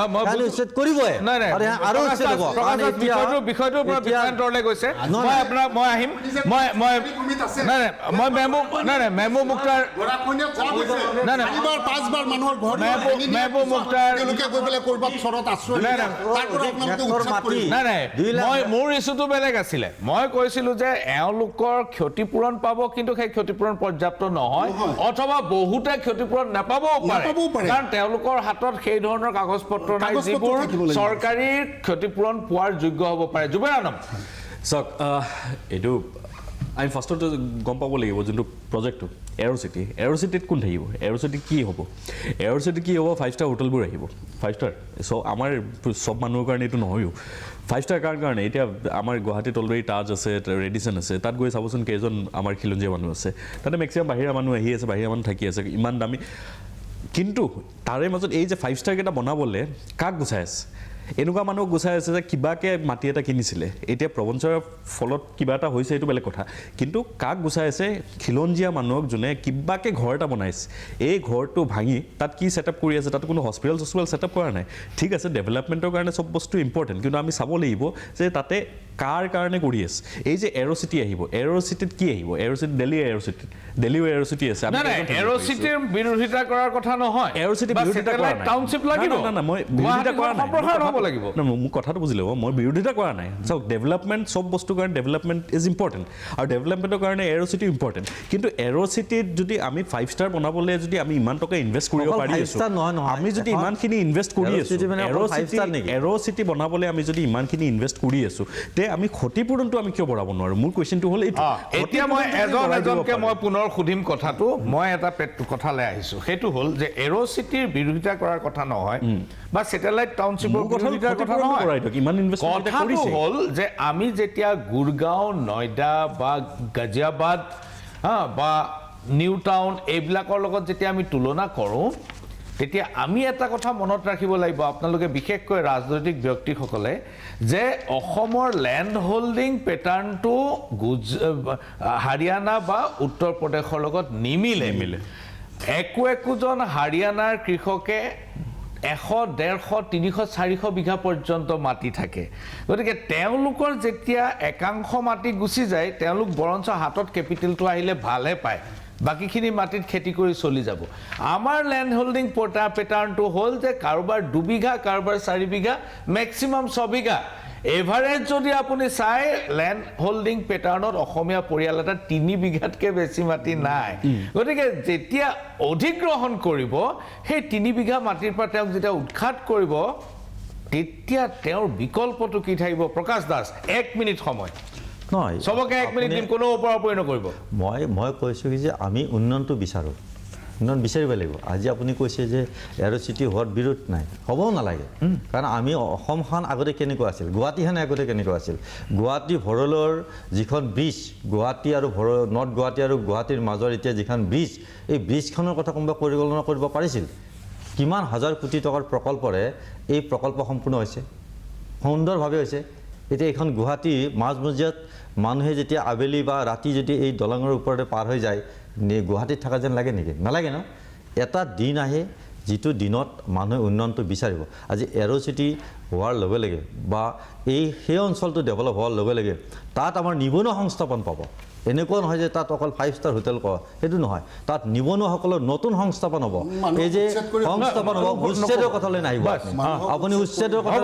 উচ্ছেদ কৰিবই, আৰু উচ্ছেদ হ'ব। বিষয়টোৰ পৰা বিভ্ৰান্তলৈ গৈছে। মই আহিম, মেহবুব মুখতাৰ, মোৰ ইছ্যুটো বেলেগ আছিলে। মই কৈছিলোঁ যে এওঁলোকৰ ক্ষতিপূৰণ পাব, কিন্তু সেই ক্ষতিপূৰণ পৰ্যাপ্ত নহয়, অথবা বহুতে ক্ষতিপূৰণ নাপাবও পাৰে, কাৰণ তেওঁলোকৰ হাতত সেই ধৰণৰ কাগজ পত্ৰ নাই যিবোৰ চৰকাৰী ক্ষতিপূৰণ পোৱাৰ যোগ্য হ'ব পাৰে। জুবেৰ আলম, চাওক, এইটো আমি ফাৰ্ষ্টতে গম পাব লাগিব যোনটো প্ৰজেক্টটো এৰ'চিটিত কোন থাকিব, এৰ'চিটিত কি হ'ব, 5 ষ্টাৰ হোটেলবোৰ আহিব, 5 ষ্টাৰ। চ' আমাৰ চব মানুহৰ কাৰণে এইটো নহয়ও 5 ষ্টাৰ কাৰণে। এতিয়া আমাৰ গুৱাহাটীত অলৰেডি তাজ আছে, ৰেডিচন আছে, তাত গৈ চাবচোন কেইজন আমাৰ খিলঞ্জীয়া মানুহ আছে, তাতে মেক্সিমাম বাহিৰা মানুহ আহি আছে, বাহিৰা মানুহ থাকি আছে, ইমান দামী। কিন্তু তাৰে মাজত এই যে 5 ষ্টাৰকেইটা বনাবলৈ কাক গুচাই আছে? এনেকুৱা মানুহক গুচাই আছে যে কিবাকৈ মাটি এটা কিনিছিলে, এতিয়া প্ৰবঞ্চনাৰ ফলত কিবা এটা হৈছে, এইটো বেলেগ কথা, কিন্তু কাক গুচাই আছে? খিলঞ্জীয়া মানুহক যোনে কিবাকৈ ঘৰ এটা বনাইছে, এই ঘৰটো ভাঙি তাত কি ছেটআপ কৰি আছে? তাত কোনো হস্পিটেল ছেটআপ কৰা নাই। ঠিক আছে, ডেভেলপমেণ্টৰ কাৰণে চব বস্তু ইম্পৰ্টেণ্ট, কিন্তু আমি চাব লাগিব যে তাতে কাৰ কাৰণে কৰি আছে। এই যে এৰ'চিটি আহিব, এৰ'চিটিত কি আহিব? এৰ'চিটি দিল্লীৰ এৰ'চিটি আছে। এৰ'চিটিৰ বিৰোধিতা কৰাৰ কথা নহয়, এৰ'চিটি বিৰোধিতা কৰা নাই, টাউনশ্বিপ লাগিব, মই বিৰোধিতা কৰা নাই, লাগিব মোক কথাটো বুজি ল'ব মই বিৰোধিতা কৰা নাই চাওক ডেভেলপমেণ্ট চব বস্তুৰ কাৰণে ডেভেলপমেণ্ট ইজ ইম্পৰ্টেণ্ট আৰু ডেভেলপমেণ্টৰ কাৰণে এৰ' চিটি ইম্পৰ্টেণ্ট কিন্তু এৰ' চিটিত যদি আমি 5 ষ্টাৰ বনাবলৈ যদি আমি ইমান টকা ইনভেষ্ট কৰিব অকল পাৰি 5 আছোঁ star নহয়, আমি যদি ইমানখিনি ইনভেষ্ট কৰি Aero আছোঁ City মানে অকল 5 star নেকি? এৰ' চিটি বনাবলৈ আমি যদি ইমানখিনি ইনভেষ্ট কৰি আছোঁ তে আমি ক্ষতিপূৰণটো আমি কিয় বঢ়াব নোৱাৰোঁ মোৰ কুৱেশ্যনটো হ'ল এইটো এতিয়া মই এজনকে মই পুনৰ সুধিম কথাটো মই এটা কথালৈ আহিছোঁ সেইটো হ'ল যে এৰ' চিটিৰ বিৰোধিতা কৰাৰ কথা নহয় বা ছেটেলাইট টাউনশ্বিপৰ বিৰোধিতাৰ কথা নহয় কথাটো হ'ল যে আমি যেতিয়া গুৰগাঁও নয়ডা বা গাজিয়াবাদ বা নিউ টাউন এইবিলাকৰ লগত যেতিয়া আমি তুলনা কৰোঁ তেতিয়া আমি এটা কথা মনত ৰাখিব লাগিব আপোনালোকে বিশেষকৈ ৰাজনৈতিক ব্যক্তিসকলে যে অসমৰ লেণ্ড হোল্ডিং পেটাৰ্ণটো হাৰিয়ানা বা উত্তৰ প্ৰদেশৰ লগত নিমিলে একোজন হাৰিয়ানাৰ কৃষকে 100, 150, 300, 400 বিঘা পৰ্যন্ত মাটি থাকে গতিকে তেওঁলোকৰ যেতিয়া একাংশ মাটি গুচি যায় তেওঁলোক বৰঞ্চ হাতত কেপিটেলটো আহিলে ভালহে পায় বাকীখিনি মাটিত খেতি কৰি চলি যাব আমাৰ লেণ্ড হোল্ডিং পেটাৰ্ণটো হ'ল যে কাৰোবাৰ 2 বিঘা কাৰোবাৰ 4 বিঘা মেক্সিমাম 6 বিঘা এভাৰেজ যদি আপুনি চাই লেণ্ড হোল্ডিং পেটাৰ্ণত অসমীয়া পৰিয়াল এটা 3 বিঘাতকৈ বেছি মাটি নাই গতিকে যেতিয়া অধিগ্ৰহণ কৰিব সেই 3 বিঘা মাটিৰ পৰা তেওঁক যেতিয়া উৎখাত কৰিব তেতিয়া তেওঁৰ বিকল্পটো কি থাকিব প্ৰকাশ দাস 1 মিনিট সময় নহয় সবকে 1 মিনিট দিম কোনো ওপৰা-ওপৰি নকৰিব মই কৈছোঁ কি যে আমি উন্নয়নটো বিচাৰোঁ উন্নয়ন বিচাৰিব লাগিব আজি আপুনি কৈছে যে এৰ' চিটি হোৱাৰ বিৰোধ নাই হ'বও নালাগে কাৰণ আমি অসমখন আগতে কেনেকুৱা আছিল গুৱাহাটীখন আগতে কেনেকুৱা আছিল গুৱাহাটী ভৰলৰ যিখন ব্ৰিজ গুৱাহাটী আৰু নৰ্থ গুৱাহাটী আৰু গুৱাহাটীৰ মাজৰ এতিয়া যিখন ব্ৰিজ এই ব্ৰিজখনৰ কথা কোনোবা পৰিকল্পনা কৰিব পাৰিছিল কিমান হাজাৰ কোটি টকাৰ প্ৰকল্পৰে এই প্ৰকল্প সম্পূৰ্ণ হৈছে সুন্দৰভাৱে হৈছে এতিয়া এইখন গুৱাহাটী মাজমজিয়াত মানুহে যেতিয়া আবেলি বা ৰাতি যদি এই দলঙৰ ওপৰতে পাৰ হৈ যায় গুৱাহাটীত থকা যেন লাগে নেকি নালাগে ন এটা দিন আহে যিটো দিনত মানুহে উন্নয়নটো বিচাৰিব আজি এৰ' চিটি হোৱাৰ লগে লগে বা সেই অঞ্চলটো ডেভেলপ হোৱাৰ লগে লগে তাত আমাৰ নিবনুৱা সংস্থাপন পাব এনেকুৱা নহয় যে তাত অকল 5 ষ্টাৰ হোটেল কোৱা সেইটো নহয় তাত নিবনুৱাসকলৰ নতুন সংস্থাপন হ'ব এই যে সংস্থাপন হ'ব উচ্ছেদৰ কথালৈ নাহিব আপুনি উচ্ছেদৰ কথা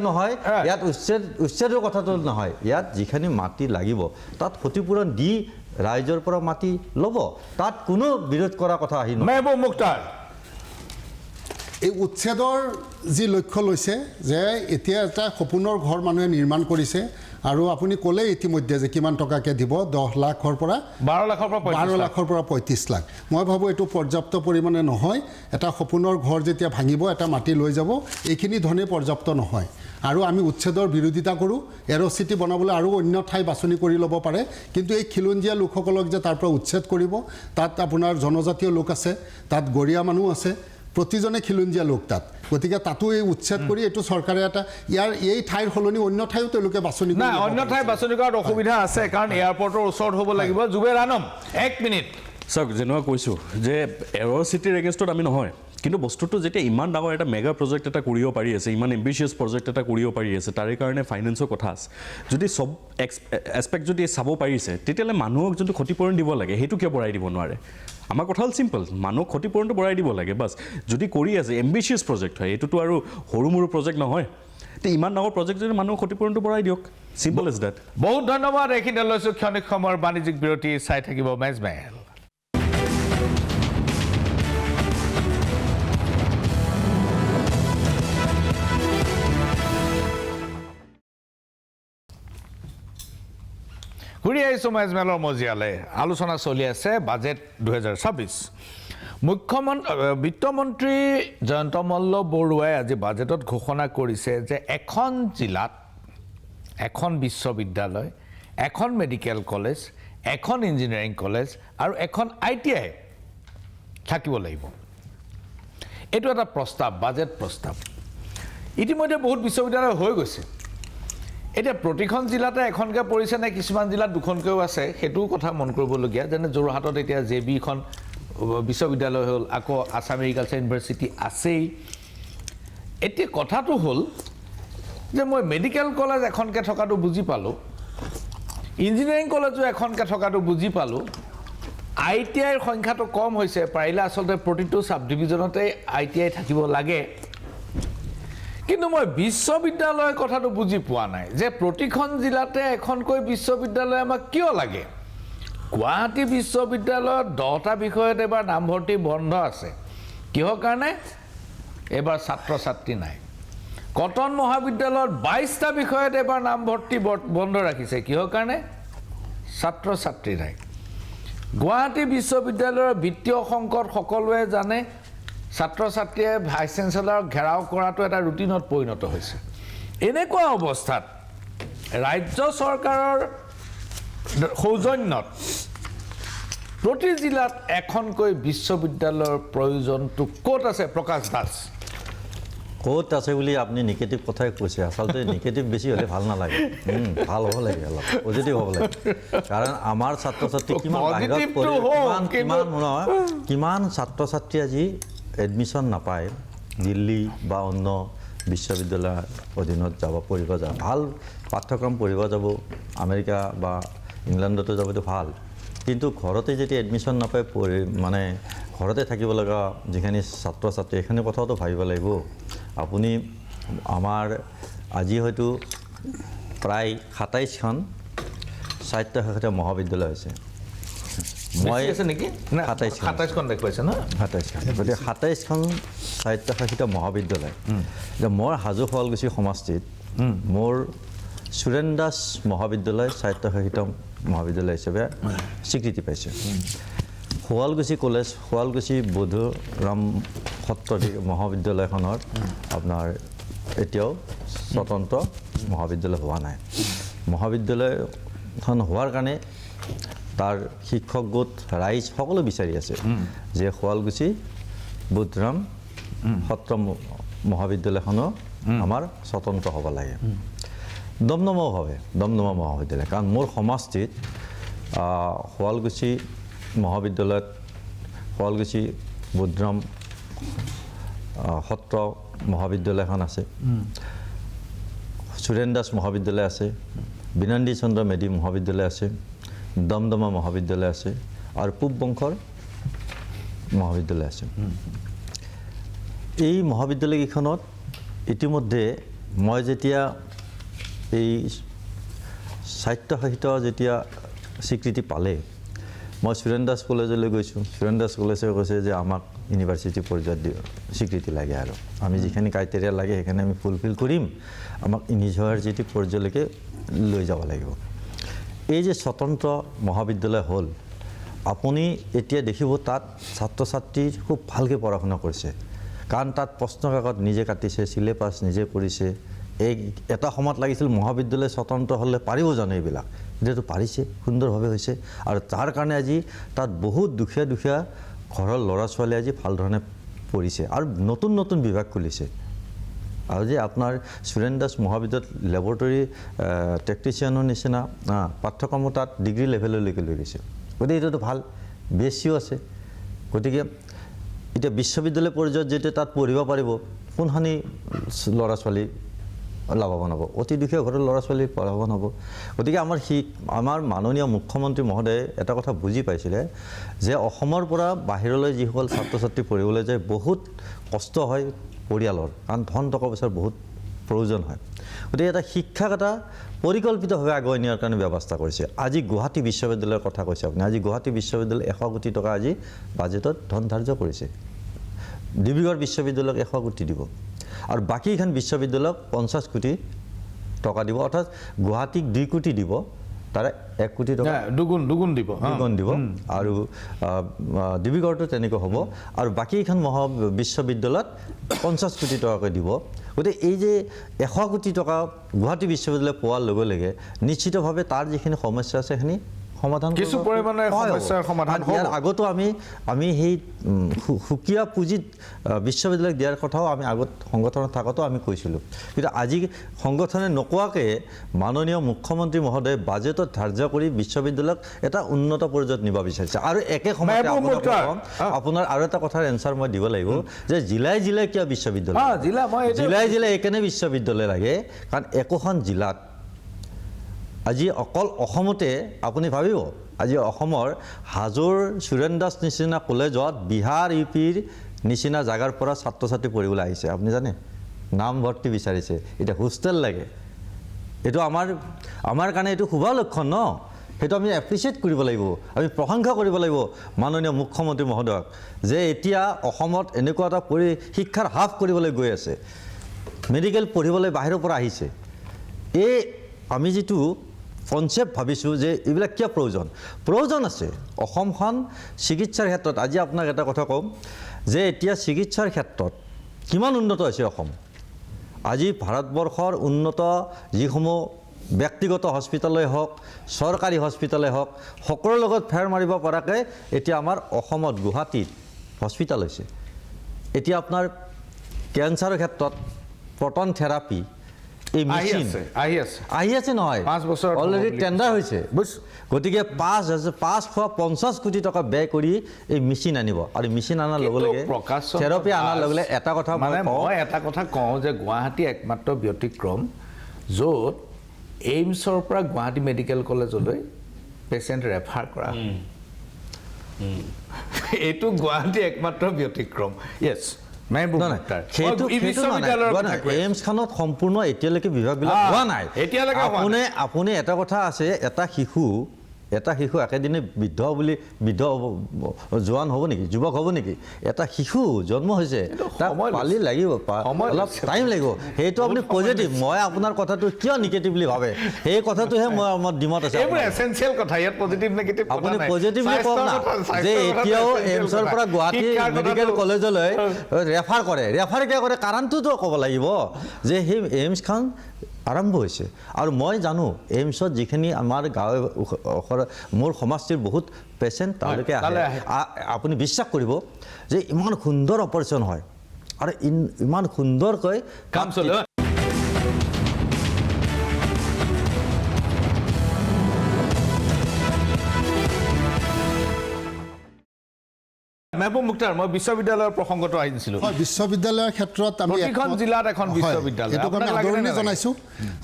নহয় ইয়াত উচ্ছেদৰ কথাটো নহয় ইয়াত যিখিনি মাটি লাগিব তাত ক্ষতিপূৰণ দি ৰাইজৰ পৰা মাটি ল'ব তাত কোনো বিৰোধ কৰা কথা আহি নহয় মেহবুব মুখতাৰ এই উচ্ছেদৰ যি লক্ষ্য লৈছে যে এতিয়া এটা সপোনৰ ঘৰ মানুহে নিৰ্মাণ কৰিছে আৰু আপুনি ক'লে ইতিমধ্যে যে কিমান টকাকৈ দিব 10 লাখৰ পৰা 12 লাখৰ পৰা 35 লাখ মই ভাবোঁ এইটো পৰ্যাপ্ত পৰিমাণে নহয় এটা সপোনৰ ঘৰ যেতিয়া ভাঙিব এটা মাটি লৈ যাব এইখিনি ধনে পৰ্যাপ্ত নহয় আৰু আমি উচ্ছেদৰ বিৰোধিতা কৰোঁ এৰ' চিটি বনাবলৈ আৰু অন্য ঠাই বাছনি কৰি ল'ব পাৰে কিন্তু এই খিলঞ্জীয়া লোকসকলক যে তাৰ পৰা উচ্ছেদ কৰিব তাত আপোনাৰ জনজাতীয় লোক আছে তাত গৰীয়া মানুহ আছে প্ৰতিজনে খিলঞ্জীয়া লোক তাত গতিকে তাতো এই উচ্ছেদ কৰি এইটো চৰকাৰে এটা ইয়াৰ এই ঠাইৰ সলনি অন্য ঠাইও তেওঁলোকে বাছনি না অন্য ঠাই বাছনি কৰাত অসুবিধা আছে কাৰণ এয়াৰপৰ্টৰ ওচৰত হ'ব লাগিব জুবেৰ আনম 1 মিনিট চাওক যেনেকুৱা কৈছোঁ যে এৰ' চিটিৰ এগেইনষ্টত আমি নহয় কিন্তু বস্তুটো যেতিয়া ইমান ডাঙৰ এটা মেগা প্ৰজেক্ট এটা কৰিব পাৰি আছে ইমান এম্বিচিয়াছ প্ৰজেক্ট এটা কৰিব পাৰি আছে তাৰে কাৰণে ফাইনেন্সৰ কথা আছে যদি চব এছপেক্ট যদি চাব পাৰিছে তেতিয়াহ'লে মানুহক যোনটো ক্ষতিপূৰণ দিব লাগে সেইটো কিয় বঢ়াই দিব নোৱাৰে আমাৰ কথা হ'ল চিম্পল মানুহক ক্ষতিপূৰণটো বঢ়াই দিব লাগে বাছ যদি কৰি আছে এম্বিচিয়াছ প্ৰজেক্ট হয় এইটোতো আৰু সৰু মৰু প্ৰজেক্ট নহয় তে ইমান ডাঙৰ প্ৰজেক্ট যদি মানুহক ক্ষতিপূৰণটো বঢ়াই দিয়ক চিম্পল এজ ডেট বহুত ধন্যবাদ এইখিনিতে লৈছোঁ ক্ষণিক সময়ৰ বাণিজ্যিক বিৰতি চাই থাকিব মেজমেল ঘূৰি আহিছোঁ মেজমেলৰ মজিয়ালৈ আলোচনা চলি আছে বাজেট 2026 বিত্তমন্ত্ৰী জয়ন্ত মল্ল বৰুৱাই আজি বাজেটত ঘোষণা কৰিছে যে এখন জিলাত এখন বিশ্ববিদ্যালয় এখন মেডিকেল কলেজ এখন ইঞ্জিনিয়াৰিং কলেজ আৰু এখন ITI থাকিব লাগিব এইটো এটা প্ৰস্তাৱ বাজেট প্ৰস্তাৱ ইতিমধ্যে বহুত বিশ্ববিদ্যালয় হৈ গৈছে এতিয়া প্ৰতিখন জিলাতে এখনকৈ পৰিছে নে কিছুমান জিলাত দুখনকৈও আছে সেইটোও কথা মন কৰিবলগীয়া যেনে যোৰহাটত এতিয়া JBখন বিশ্ববিদ্যালয় হ'ল আকৌ আছাম এগ্ৰিকালচাৰ ইউনিভাৰ্চিটি আছেই এতিয়া কথাটো হ'ল যে মই মেডিকেল কলেজ এখনকৈ থকাটো বুজি পালোঁ ইঞ্জিনিয়াৰিং কলেজো এখনকৈ থকাটো বুজি পালোঁ ITIৰ সংখ্যাটো কম হৈছে পাৰিলে আচলতে প্ৰতিটো ছাব ডিভিজনতে ITI থাকিব লাগে কিন্তু মই বিশ্ববিদ্যালয়ৰ কথাটো বুজি পোৱা নাই যে প্ৰতিখন জিলাতে এখনকৈ বিশ্ববিদ্যালয় আমাক কিয় লাগে গুৱাহাটী বিশ্ববিদ্যালয়ত 10টা বিষয়ত এবাৰ নামভৰ্তি বন্ধ আছে কিহৰ কাৰণে এবাৰ ছাত্ৰ ছাত্ৰী নাই কটন মহাবিদ্যালয়ত 22টা বিষয়ত এবাৰ নামভৰ্তি বন্ধ ৰাখিছে কিহৰ কাৰণে ছাত্ৰ ছাত্ৰী নাই গুৱাহাটী বিশ্ববিদ্যালয়ৰ বিত্তীয় সংকট সকলোৱে জানে ছাত্ৰ ছাত্ৰীয়ে ভাইচ চেঞ্চেলৰক ঘেৰাও কৰাটো এটা ৰুটিনত পৰিণত হৈছে এনেকুৱা অৱস্থাত ৰাজ্য চৰকাৰৰ সৌজন্যত প্ৰতি জিলাত এখনকৈ বিশ্ববিদ্যালয়ৰ প্ৰয়োজনটো ক'ত আছে প্ৰকাশ দাস ক'ত আছে বুলি আপুনি নিগেটিভ কথাই কৈছে আচলতে নিগেটিভ বেছি হ'লে ভাল নালাগে ভাল হ'ব লাগে অলপ পজিটিভ হ'ব লাগে কাৰণ আমাৰ ছাত্ৰ ছাত্ৰী কিমান বাহিৰত কিমান ছাত্ৰ ছাত্ৰী আজি এডমিশ্যন নাপায় দিল্লী বা অন্য বিশ্ববিদ্যালয়ৰ অধীনত যাব পঢ়িব যাব ভাল পাঠ্যক্ৰম পঢ়িব যাব আমেৰিকা বা ইংলেণ্ডতো যাবতো ভাল কিন্তু ঘৰতে যেতিয়া এডমিশ্যন নাপায় মানে ঘৰতে থাকিব লগা যিখিনি ছাত্ৰ ছাত্ৰী এইখিনি কথাওতো ভাবিব লাগিব আপুনি আমাৰ আজি হয়তো প্ৰায় 27খন স্বায়ত্তশাসিত মহাবিদ্যালয় হৈছে মই আছে নেকি 27খন দেখুৱাইছে ন 27খন গতিকে 27খন স্বায়ত্তশাসিত মহাবিদ্যালয় এতিয়া মোৰ হাজো শুৱালকুছি সমষ্টিত মোৰ সুৰেন দাস মহাবিদ্যালয় স্বায়ত্তশাসিত মহাবিদ্যালয় হিচাপে স্বীকৃতি পাইছে শুৱালকুছি কলেজ শুৱালকুছি বুধৰাম সত্ৰ মহাবিদ্যালয়খনৰ আপোনাৰ এতিয়াও স্বতন্ত্ৰ মহাবিদ্যালয় হোৱা নাই মহাবিদ্যালয়খন হোৱাৰ কাৰণে তাৰ শিক্ষক গোট ৰাইজ সকলো বিচাৰি আছে যে শুৱালকুছি বুধৰাম সত্ৰ মহাবিদ্যালয়খনো আমাৰ স্বতন্ত্ৰ হ'ব লাগে দমদমা মহাবিদ্যালয় কাৰণ মোৰ সমষ্টিত শুৱালকুছি মহাবিদ্যালয়ত শুৱালকুছি বুধৰাম সত্ৰ মহাবিদ্যালয়খন আছে সুৰেন দাস মহাবিদ্যালয় আছে বিনন্দী চন্দ্ৰ মেধি মহাবিদ্যালয় আছে দমদমা মহাবিদ্যালয় আছে আৰু পূব বংশৰ মহাবিদ্যালয় আছে এই মহাবিদ্যালয়কেইখনত ইতিমধ্যে মই যেতিয়া এই স্বায়ত্তশাসিত যেতিয়া স্বীকৃতি পালে মই সুৰেন দাস কলেজলৈ গৈছোঁ সুৰেন দাস কলেজে কৈছে যে আমাক ইউনিভাৰ্চিটি পৰ্যায়ত স্বীকৃতি লাগে আৰু আমি যিখিনি ক্ৰাইটেৰিয়া লাগে সেইখিনি আমি ফুলফিল কৰিম আমাক ইউনিভাৰ্চিটি পৰ্যায়লৈকে লৈ যাব লাগিব এই যে স্বতন্ত্ৰ মহাবিদ্যালয় হ'ল আপুনি এতিয়া দেখিব তাত ছাত্ৰ ছাত্ৰী খুব ভালকৈ পঢ়া শুনা কৰিছে কাৰণ তাত প্ৰশ্ন কাকত নিজে কাটিছে চিলেবাছ নিজে কৰিছে এই এটা সময়ত লাগিছিল মহাবিদ্যালয় স্বতন্ত্ৰ হ'লে পাৰিব জানো এইবিলাক এতিয়াতো পাৰিছে সুন্দৰভাৱে হৈছে আৰু তাৰ কাৰণে আজি তাত বহুত দুখীয়া ঘৰৰ ল'ৰা ছোৱালী আজি ভাল ধৰণে পঢ়িছে আৰু নতুন বিভাগ খুলিছে আৰু যে আপোনাৰ সুৰেন দাস মহাবিদ্যালয়ত লেবৰেটৰী টেকনিচিয়ানৰ নিচিনা পাঠ্যক্ৰম তাত ডিগ্ৰী লেভেললৈকে লৈ গৈছে গতিকে এইটোতো ভাল বেছিও আছে গতিকে এতিয়া বিশ্ববিদ্যালয় পৰ্যায়ত যেতিয়া তাত পঢ়িব পাৰিব কোনখিনি ল'ৰা ছোৱালী লাভৱান হ'ব অতি দুখীয়া ঘৰৰ ল'ৰা ছোৱালী লাভৱান হ'ব গতিকে আমাৰ মাননীয় মুখ্যমন্ত্ৰী মহোদয়ে এটা কথা বুজি পাইছিলে যে অসমৰ পৰা বাহিৰলৈ যিসকল ছাত্ৰ ছাত্ৰী পঢ়িবলৈ যায় বহুত কষ্ট হয় পৰিয়ালৰ কাৰণ ধন টকা পইচাৰ বহুত প্ৰয়োজন হয় গতিকে এটা শিক্ষাক এটা পৰিকল্পিতভাৱে আগুৱাই নিয়াৰ কাৰণে ব্যৱস্থা কৰিছে আজি গুৱাহাটী বিশ্ববিদ্যালয়ৰ কথা কৈছে আপুনি আজি গুৱাহাটী বিশ্ববিদ্যালয় 100 কোটি টকা আজি বাজেটত ধন ধাৰ্য কৰিছে ডিব্ৰুগড় বিশ্ববিদ্যালয়ক 100 কোটি দিব আৰু বাকীখন বিশ্ববিদ্যালয়ক 50 কোটি টকা দিব অৰ্থাৎ গুৱাহাটীক 2 কোটি দিব তাৰে 1 কোটি টকা দুগুণ দিব আৰু ডিব্ৰুগড়টো তেনেকৈ হ'ব আৰু বাকীখন বিশ্ববিদ্যালয়ত 50 কোটি টকাকৈ দিব গতিকে এই যে 100 কোটি টকা গুৱাহাটী বিশ্ববিদ্যালয় পোৱাৰ লগে লগে নিশ্চিতভাৱে তাৰ যিখিনি সমস্যা আছে সেইখিনি সমাধান কিছু পৰিমাণে সমস্যাৰ সমাধান হ'ব ইয়াৰ আগতো আমি সেই সুকীয়া পুঁজিত বিশ্ববিদ্যালয়ক দিয়াৰ কথাও আমি আগত সংগঠনত থাকোঁতেও আমি কৈছিলোঁ কিন্তু আজি সংগঠনে নোকোৱাকৈ মাননীয় মুখ্যমন্ত্ৰী মহোদয়ে বাজেটত ধাৰ্য কৰি বিশ্ববিদ্যালয়ক এটা উন্নত পৰ্যায়ত নিব বিচাৰিছে আৰু একে সময়তে আপোনাৰ আৰু এটা কথাৰ এনচাৰ মই দিব লাগিব যে জিলাই কিয় বিশ্ববিদ্যালয় জিলাই এইকাৰণে বিশ্ববিদ্যালয় লাগে কাৰণ একোখন জিলাত আজি অকল অসমতে আপুনি ভাবিব আজি অসমৰ হাজোৰ সুৰেন দাস নিচিনা কলেজত বিহাৰ ইউপিৰ নিচিনা জাগাৰ পৰা ছাত্ৰ ছাত্ৰী পঢ়িবলৈ আহিছে আপুনি জানে নামভৰ্তি বিচাৰিছে এতিয়া হোষ্টেল লাগে এইটো আমাৰ কাৰণে এইটো শুভ লক্ষণ ন সেইটো আমি এপ্ৰিচিয়েট কৰিব লাগিব আমি প্ৰশংসা কৰিব লাগিব মাননীয় মুখ্যমন্ত্ৰী মহোদয়ক যে এতিয়া অসমত এনেকুৱা এটা শিক্ষাৰ হাব কৰিবলৈ গৈ আছে মেডিকেল পঢ়িবলৈ বাহিৰৰ পৰা আহিছে এই আমি যিটো কনচেপ্ট ভাবিছোঁ যে এইবিলাক কিয় প্ৰয়োজন আছে অসমখন চিকিৎসাৰ ক্ষেত্ৰত আজি আপোনাক এটা কথা কওঁ যে এতিয়া চিকিৎসাৰ ক্ষেত্ৰত কিমান উন্নত হৈছে অসম আজি ভাৰতবৰ্ষৰ উন্নত যিসমূহ ব্যক্তিগত হস্পিটালেই হওক চৰকাৰী হস্পিটালেই হওক সকলোৰ লগত ফেৰ মাৰিব পৰাকৈ এতিয়া আমাৰ অসমত গুৱাহাটীত হস্পিটাল হৈছে এতিয়া আপোনাৰ কেঞ্চাৰৰ ক্ষেত্ৰত প্ৰটন থেৰাপি এই মেচিন আহি আছে নহয় 5 বছৰ অলৰেডি টেণ্ডাৰ হৈছে গতিকে 550 কোটি টকা ব্যয় কৰি এই মেচিন আনিব আৰু মেচিন আনাৰ লগে লগে থেৰাপি আনাৰ লগে লগে এটা কথা মানে মই এটা কথা কওঁ যে গুৱাহাটী একমাত্ৰ ব্যতিক্ৰম য'ত এইমছৰ পৰা গুৱাহাটী মেডিকেল কলেজলৈ পেচেণ্ট ৰেফাৰ কৰা এইটো গুৱাহাটী একমাত্ৰ ব্যতিক্ৰম য়েছ এইমছখনত সম্পূৰ্ণ এতিয়ালৈকে বিভাগবিলাক হোৱা নাই আপুনি এটা কথা আছে এটা শিশু একেদিনে বৃদ্ধ জোৱান হ'ব নেকি যুৱক হ'ব নেকি এটা শিশু জন্ম হৈছে তাক পালি লাগিব অলপ টাইম লাগিব সেইটো আপুনি পজিটিভ মই আপোনাৰ কথাটো কিয় নিগেটিভ বুলি ভাবে সেই কথাটোহে মই আমাৰ ডিমত আছে আপুনি পজিটিভলি কওক না যে এতিয়াও এইমছৰ পৰা গুৱাহাটী মেডিকেল কলেজলৈ ৰেফাৰ কিয় কৰে কাৰণটোতো ক'ব লাগিব যে সেই এইমছখন আৰম্ভ হৈছে আৰু মই জানো এইমছত যিখিনি আমাৰ গাঁৱে মোৰ সমষ্টিৰ বহুত পেচেণ্ট তালৈকে আহে আপুনি বিশ্বাস কৰিব যে ইমান সুন্দৰ অপাৰেশ্যন হয় আৰু ইমান সুন্দৰকৈ কাম চলে মেহবুব মুখতাৰ মই বিশ্ববিদ্যালয়ৰ প্ৰসংগটো আহিছিলোঁ বিশ্ববিদ্যালয়ৰ ক্ষেত্ৰত আমি প্ৰতিখন জিলাত এখন বিশ্ববিদ্যালয় এইটোক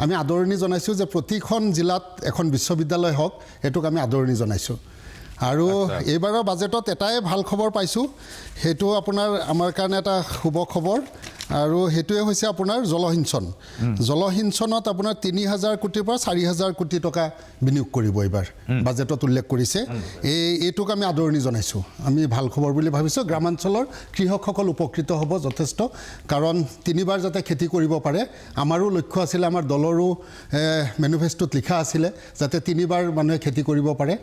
আমি আদৰণি জনাইছোঁ যে প্ৰতিখন জিলাত এখন বিশ্ববিদ্যালয় হওক এইটোক আমি আদৰণি জনাইছোঁ আৰু এইবাৰৰ বাজেটত এটাই ভাল খবৰ পাইছোঁ সেইটো আপোনাৰ আমাৰ কাৰণে এটা শুভ খবৰ আৰু সেইটোৱে হৈছে আপোনাৰ জলসিঞ্চনত আপোনাৰ ৩,০০০ কোটিৰ পৰা ৪,০০০ কোটি টকা বিনিয়োগ কৰিব এইবাৰ বাজেটত উল্লেখ কৰিছে এইটোক আমি আদৰণি জনাইছোঁ আমি ভাল খবৰ বুলি ভাবিছোঁ গ্ৰামাঞ্চলৰ কৃষকসকল উপকৃত হ'ব যথেষ্ট কাৰণ 3বাৰ যাতে খেতি কৰিব পাৰে আমাৰো লক্ষ্য আছিলে আমাৰ দলৰো মেনিফেষ্টোত লিখা আছিলে যাতে 3বাৰ মানুহে খেতি কৰিব পাৰে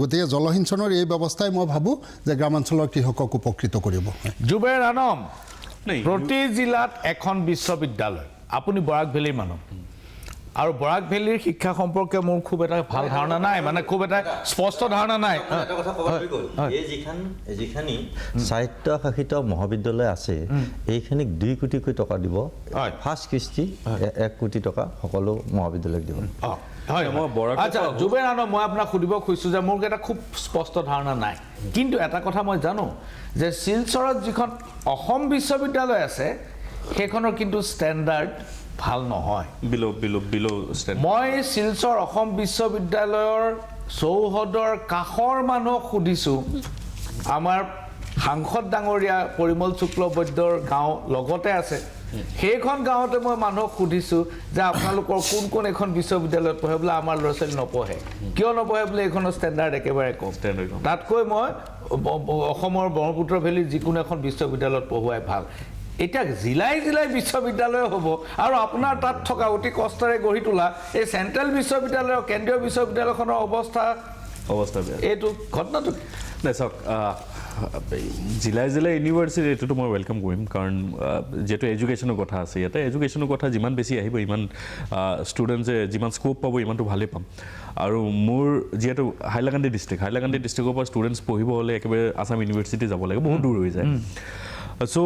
গতিকে জলসিঞ্চনৰ এই ব্যৱস্থাই মই ভাবোঁ যে গ্ৰামাঞ্চলৰ কৃষকক উপকৃত কৰিব জুবেৰ আনম প্ৰতি জিলাত এখন বিশ্ববিদ্যালয় আপুনি বৰাক ভেলীৰ মানুহ আৰু বৰাক ভেলীৰ শিক্ষা সম্পৰ্কে মোৰ খুব এটা ভাল ধাৰণা নাই মানে খুব এটা স্পষ্ট ধাৰণা নাই যিখিনি স্বায়ত্তশাসিত মহাবিদ্যালয় আছে এইখিনিক 2 কোটিকৈ টকা দিব ফাৰ্ষ্ট কিস্তি 1 কোটি টকা সকলো মহাবিদ্যালয়ক দিব আচ্ছা জুবেৰ আনম মই আপোনাক সুধিব খুজিছোঁ যে মোৰ এটা খুব স্পষ্ট ধাৰণা নাই কিন্তু এটা কথা মই জানো যে শিলচৰত যিখন অসম বিশ্ববিদ্যালয় আছে সেইখনৰ কিন্তু ষ্টেণ্ডাৰ্ড ভাল নহয় মই শিলচৰ অসম বিশ্ববিদ্যালয়ৰ চৌহদৰ কাষৰ মানুহক সুধিছোঁ আমাৰ সাংসদ ডাঙৰীয়া পৰিমল শুক্লবৈদ্যৰ গাঁও লগতে আছে সেইখন গাঁৱতে মই মানুহক সুধিছোঁ যে আপোনালোকৰ কোন এখন বিশ্ববিদ্যালয়ত পঢ়ে বোলে আমাৰ ল'ৰা ছোৱালী নপঢ়ে কিয় নপঢ়ে বোলে এইখনৰ ষ্টেণ্ডাৰ্ড একেবাৰে কম তাতকৈ মই অসমৰ ব্ৰহ্মপুত্ৰ ভেলীৰ যিকোনো এখন বিশ্ববিদ্যালয়ত পঢ়ুৱাই ভাল এতিয়া জিলাই বিশ্ববিদ্যালয় হ'ব আৰু আপোনাৰ তাত থকা অতি কষ্টৰে গঢ়ি তোলা এই চেণ্ট্ৰেল বিশ্ববিদ্যালয়ৰ কেন্দ্ৰীয় বিশ্ববিদ্যালয়খনৰ অৱস্থা এইটো ঘটনাটো নাই চাওক জিলাই ইউনিভাৰ্চিটি এইটোতো মই ৱেলকাম কৰিম কাৰণ যিহেতু এডুকেশ্যনৰ কথা আছে ইয়াতে এডুকেশ্যনৰ কথা যিমান বেছি আহিব ইমান ষ্টুডেণ্টছে যিমান স্ক'প পাব ইমানটো ভালেই পাম আৰু মোৰ যিহেতু হাইলাকান্দি ডিষ্ট্ৰিক্টৰ পৰা ষ্টুডেণ্টছ পঢ়িব হ'লে একেবাৰে আছাম ইউনিভাৰ্চিটি যাব লাগে বহুত দূৰ হৈ যায় চ'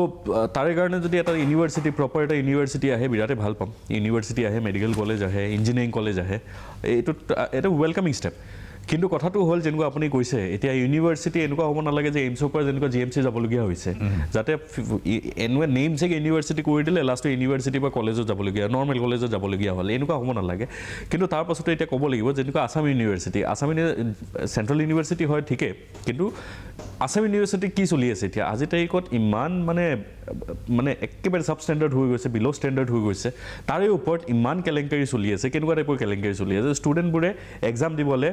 তাৰে কাৰণে যদি এটা ইউনিভাৰ্চিটি প্ৰপাৰ এটা ইউনিভাৰ্চিটি আহে বিৰাটেই ভাল পাম ইউনিভাৰ্চিটি আহে মেডিকেল কলেজ আহে ইঞ্জিনিয়াৰিং কলেজ আহে এইটোত এটা ৱেলকামিং ষ্টেপ কিন্তু কথাটো হ'ল যেনেকুৱা আপুনি কৈছে এতিয়া ইউনিভাৰ্চিটি এনেকুৱা হ'ব নালাগে যে এইমছৰ পৰা যেনেকুৱা GMC যাবলগীয়া হৈছে যাতে এনেকুৱা নেম চেক ইউনিভাৰ্চিটি কৰি দিলে লাষ্টত ইউনিভাৰ্চিটিৰ পৰা কলেজত যাবলগীয়া নৰ্মেল কলেজত যাবলগীয়া হ'ল এনেকুৱা হ'ব নালাগে কিন্তু তাৰ পাছতো এতিয়া ক'ব লাগিব যেনেকুৱা আছাম ইউনিভাৰ্চিটি চেণ্ট্ৰেল ইউনিভাৰ্চিটি হয় ঠিকেই কিন্তু আছাম ইউনিভাৰ্চিটি কি চলি আছে এতিয়া আজিৰ তাৰিখত ইমান মানে মানে একেবাৰে ছাব ষ্টেণ্ডাৰ্ড হৈ গৈছে, বিল' ষ্টেণ্ডাৰ্ড হৈ গৈছে, তাৰে ওপৰত ইমান কেলেংকাৰী চলি আছে। কেনেকুৱা টাইপৰ কেলেংকাৰী চলি আছে? ষ্টুডেণ্টবোৰে এক্সাম দিবলৈ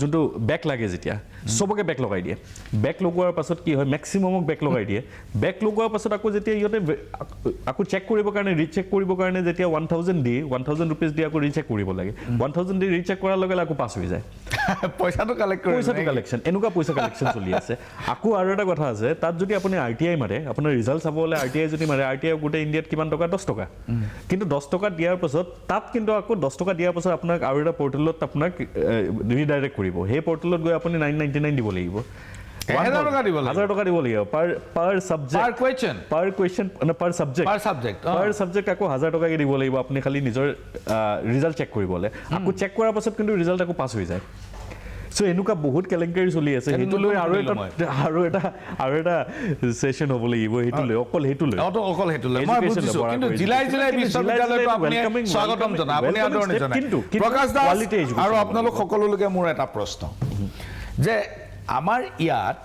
যোনটো বেক লাগে, যেতিয়া চবকে বেক লগাই দিয়ে। বেক লগোৱাৰ পাছত কি হয়, মেক্সিমামক বেক লগাই দিয়ে। বেক লগোৱাৰ পাছত আকৌ যেতিয়া ইহঁতে আকৌ চেক কৰিবৰ কাৰণে, ৰিচেক কৰিবৰ কাৰণে যেতিয়া 1000 দি 1000 ৰুপিজ দি আকৌ ৰিচেক কৰিব লাগে। 1000 দি ৰিচেক কৰাৰ লগে লগে আকৌ পাছ হৈ যায়। পইচাটো কালেক্ট কৰে, পইচাটো কালেকশ্যন, এনেকুৱা পইচা কালেকশ্যন চলি আছে। আকৌ আৰু এটা কথা আছে, তাত যদি আপুনি RTI মাৰে, আপোনাৰ ৰিজাল্ট চাব হ'লে RTI যদি মাৰে, RTI গোটেই ইণ্ডিয়াত কিমান টকা? 10 টকা। কিন্তু 10 টকা দিয়াৰ পাছত তাত কিন্তু আকৌ 10 টকা দিয়াৰ পাছত আপোনাক আৰু এটা পৰ্টেলত আপোনাক ৰিডাইৰেক্ট কৰিব। সেই পৰ্টেলত গৈ আপুনি 999 দিব লাগিব। 1000 টকা দিব লাগিব। 1000 টকা দিব লাগিব পাৰ ছাবজেক্ট, পাৰ কুৱেশ্যন, পাৰ ছাবজেক্ট আকৌ 1000 টকাকে দিব লাগিব আপুনি খালি নিজৰ ৰিজাল্ট চেক কৰিবলৈ। আকৌ চেক কৰাৰ পাছত কিন্তু ৰিজাল্ট আকৌ পাছ হৈ যায়। চ' এনেকুৱা বহুত কেলেংকাৰী চলি আছে। সেইটো লৈ আৰু এটা ছেশ্যন হ'ব লাগিব, সেইটো লৈ অকল সেইটো লৈ। মই বুজিছোঁ, কিন্তু জিলাই বিশ্ববিদ্যালয়টো আপুনি স্বাগতম জনায়, আপুনি আদৰণি জনায়। প্ৰকাশ দাস আৰু আপোনালোক সকলোলৈকে মোৰ এটা প্ৰশ্ন, যে আমাৰ ইয়াত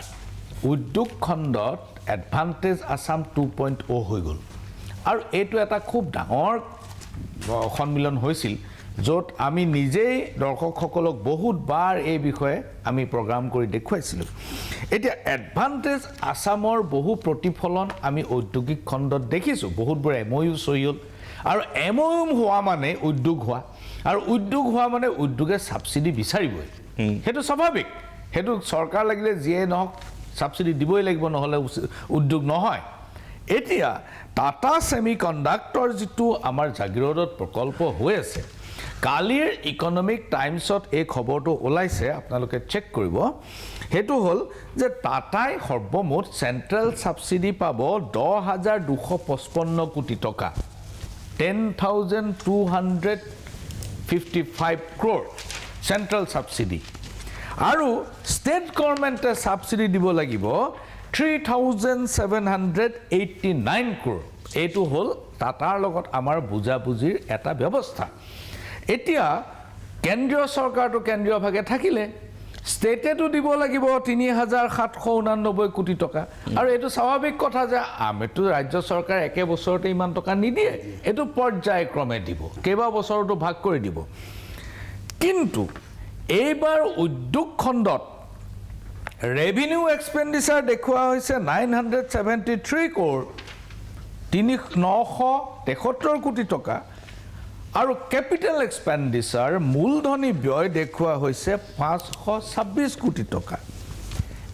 উদ্যোগ খণ্ডত এডভান্টেজ আছাম 2.0 হৈ গ'ল, আৰু এইটো এটা খুব ডাঙৰ সন্মিলন হৈছিল, য'ত আমি নিজেই দৰ্শকসকলক বহুতবাৰ এই বিষয়ে আমি প্ৰগ্ৰাম কৰি দেখুৱাইছিলোঁ। এতিয়া এডভান্টেজ আছামৰ বহু প্ৰতিফলন আমি ঔদ্যোগিক খণ্ডত দেখিছোঁ। বহুতবোৰ MOU চহি হ'ল, আৰু MOU হোৱা মানে উদ্যোগ হোৱা, আৰু উদ্যোগ হোৱা মানে উদ্যোগে ছাবচিডি বিচাৰিবই। সেইটো স্বাভাৱিক, সেইটো চৰকাৰ লাগিলে যিয়ে নহওক ছাবচিডি দিবই লাগিব, নহ'লে উদ্যোগ নহয়। এতিয়া টাটা ছেমি কণ্ডাক্টৰ যিটো আমাৰ জাগিৰোডত প্ৰকল্প হৈ আছে, কালিৰ ইকনমিক টাইমছত এই খবৰটো ওলাইছে, আপোনালোকে চেক কৰিব। সেইটো হ'ল যে টাটাই সৰ্বমুঠ চেণ্ট্ৰেল ছাবচিডি পাব 10,255 কোটি টকা, 10,255 crore চেণ্ট্ৰেল ছাবচিডি, আৰু ষ্টেট গভৰ্ণমেণ্টে ছাবচিডি দিব লাগিব 3,789 crore। এইটো হ'ল টাটাৰ লগত আমাৰ বুজাবুজিৰ এটা ব্যৱস্থা। এতিয়া কেন্দ্ৰীয় চৰকাৰটো কেন্দ্ৰীয়ভাৱে থাকিলে, ষ্টেটেটো দিব লাগিব 3,789 কোটি টকা, আৰু এইটো স্বাভাৱিক কথা যে আমিতো ৰাজ্য চৰকাৰে একে বছৰতে ইমান টকা নিদিয়ে, এইটো পৰ্যায়ক্ৰমে দিব, কেইবা বছৰতো ভাগ কৰি দিব। কিন্তু এইবাৰ উদ্যোগ খণ্ডত ৰেভিনিউ এক্সপেণ্ডিচাৰ দেখুওৱা হৈছে 973 crore, 973 কোটি টকা, আৰু কেপিটেল এক্সপেণ্ডিচাৰ মূলধনী ব্যয় দেখুওৱা হৈছে 526 কোটি টকা।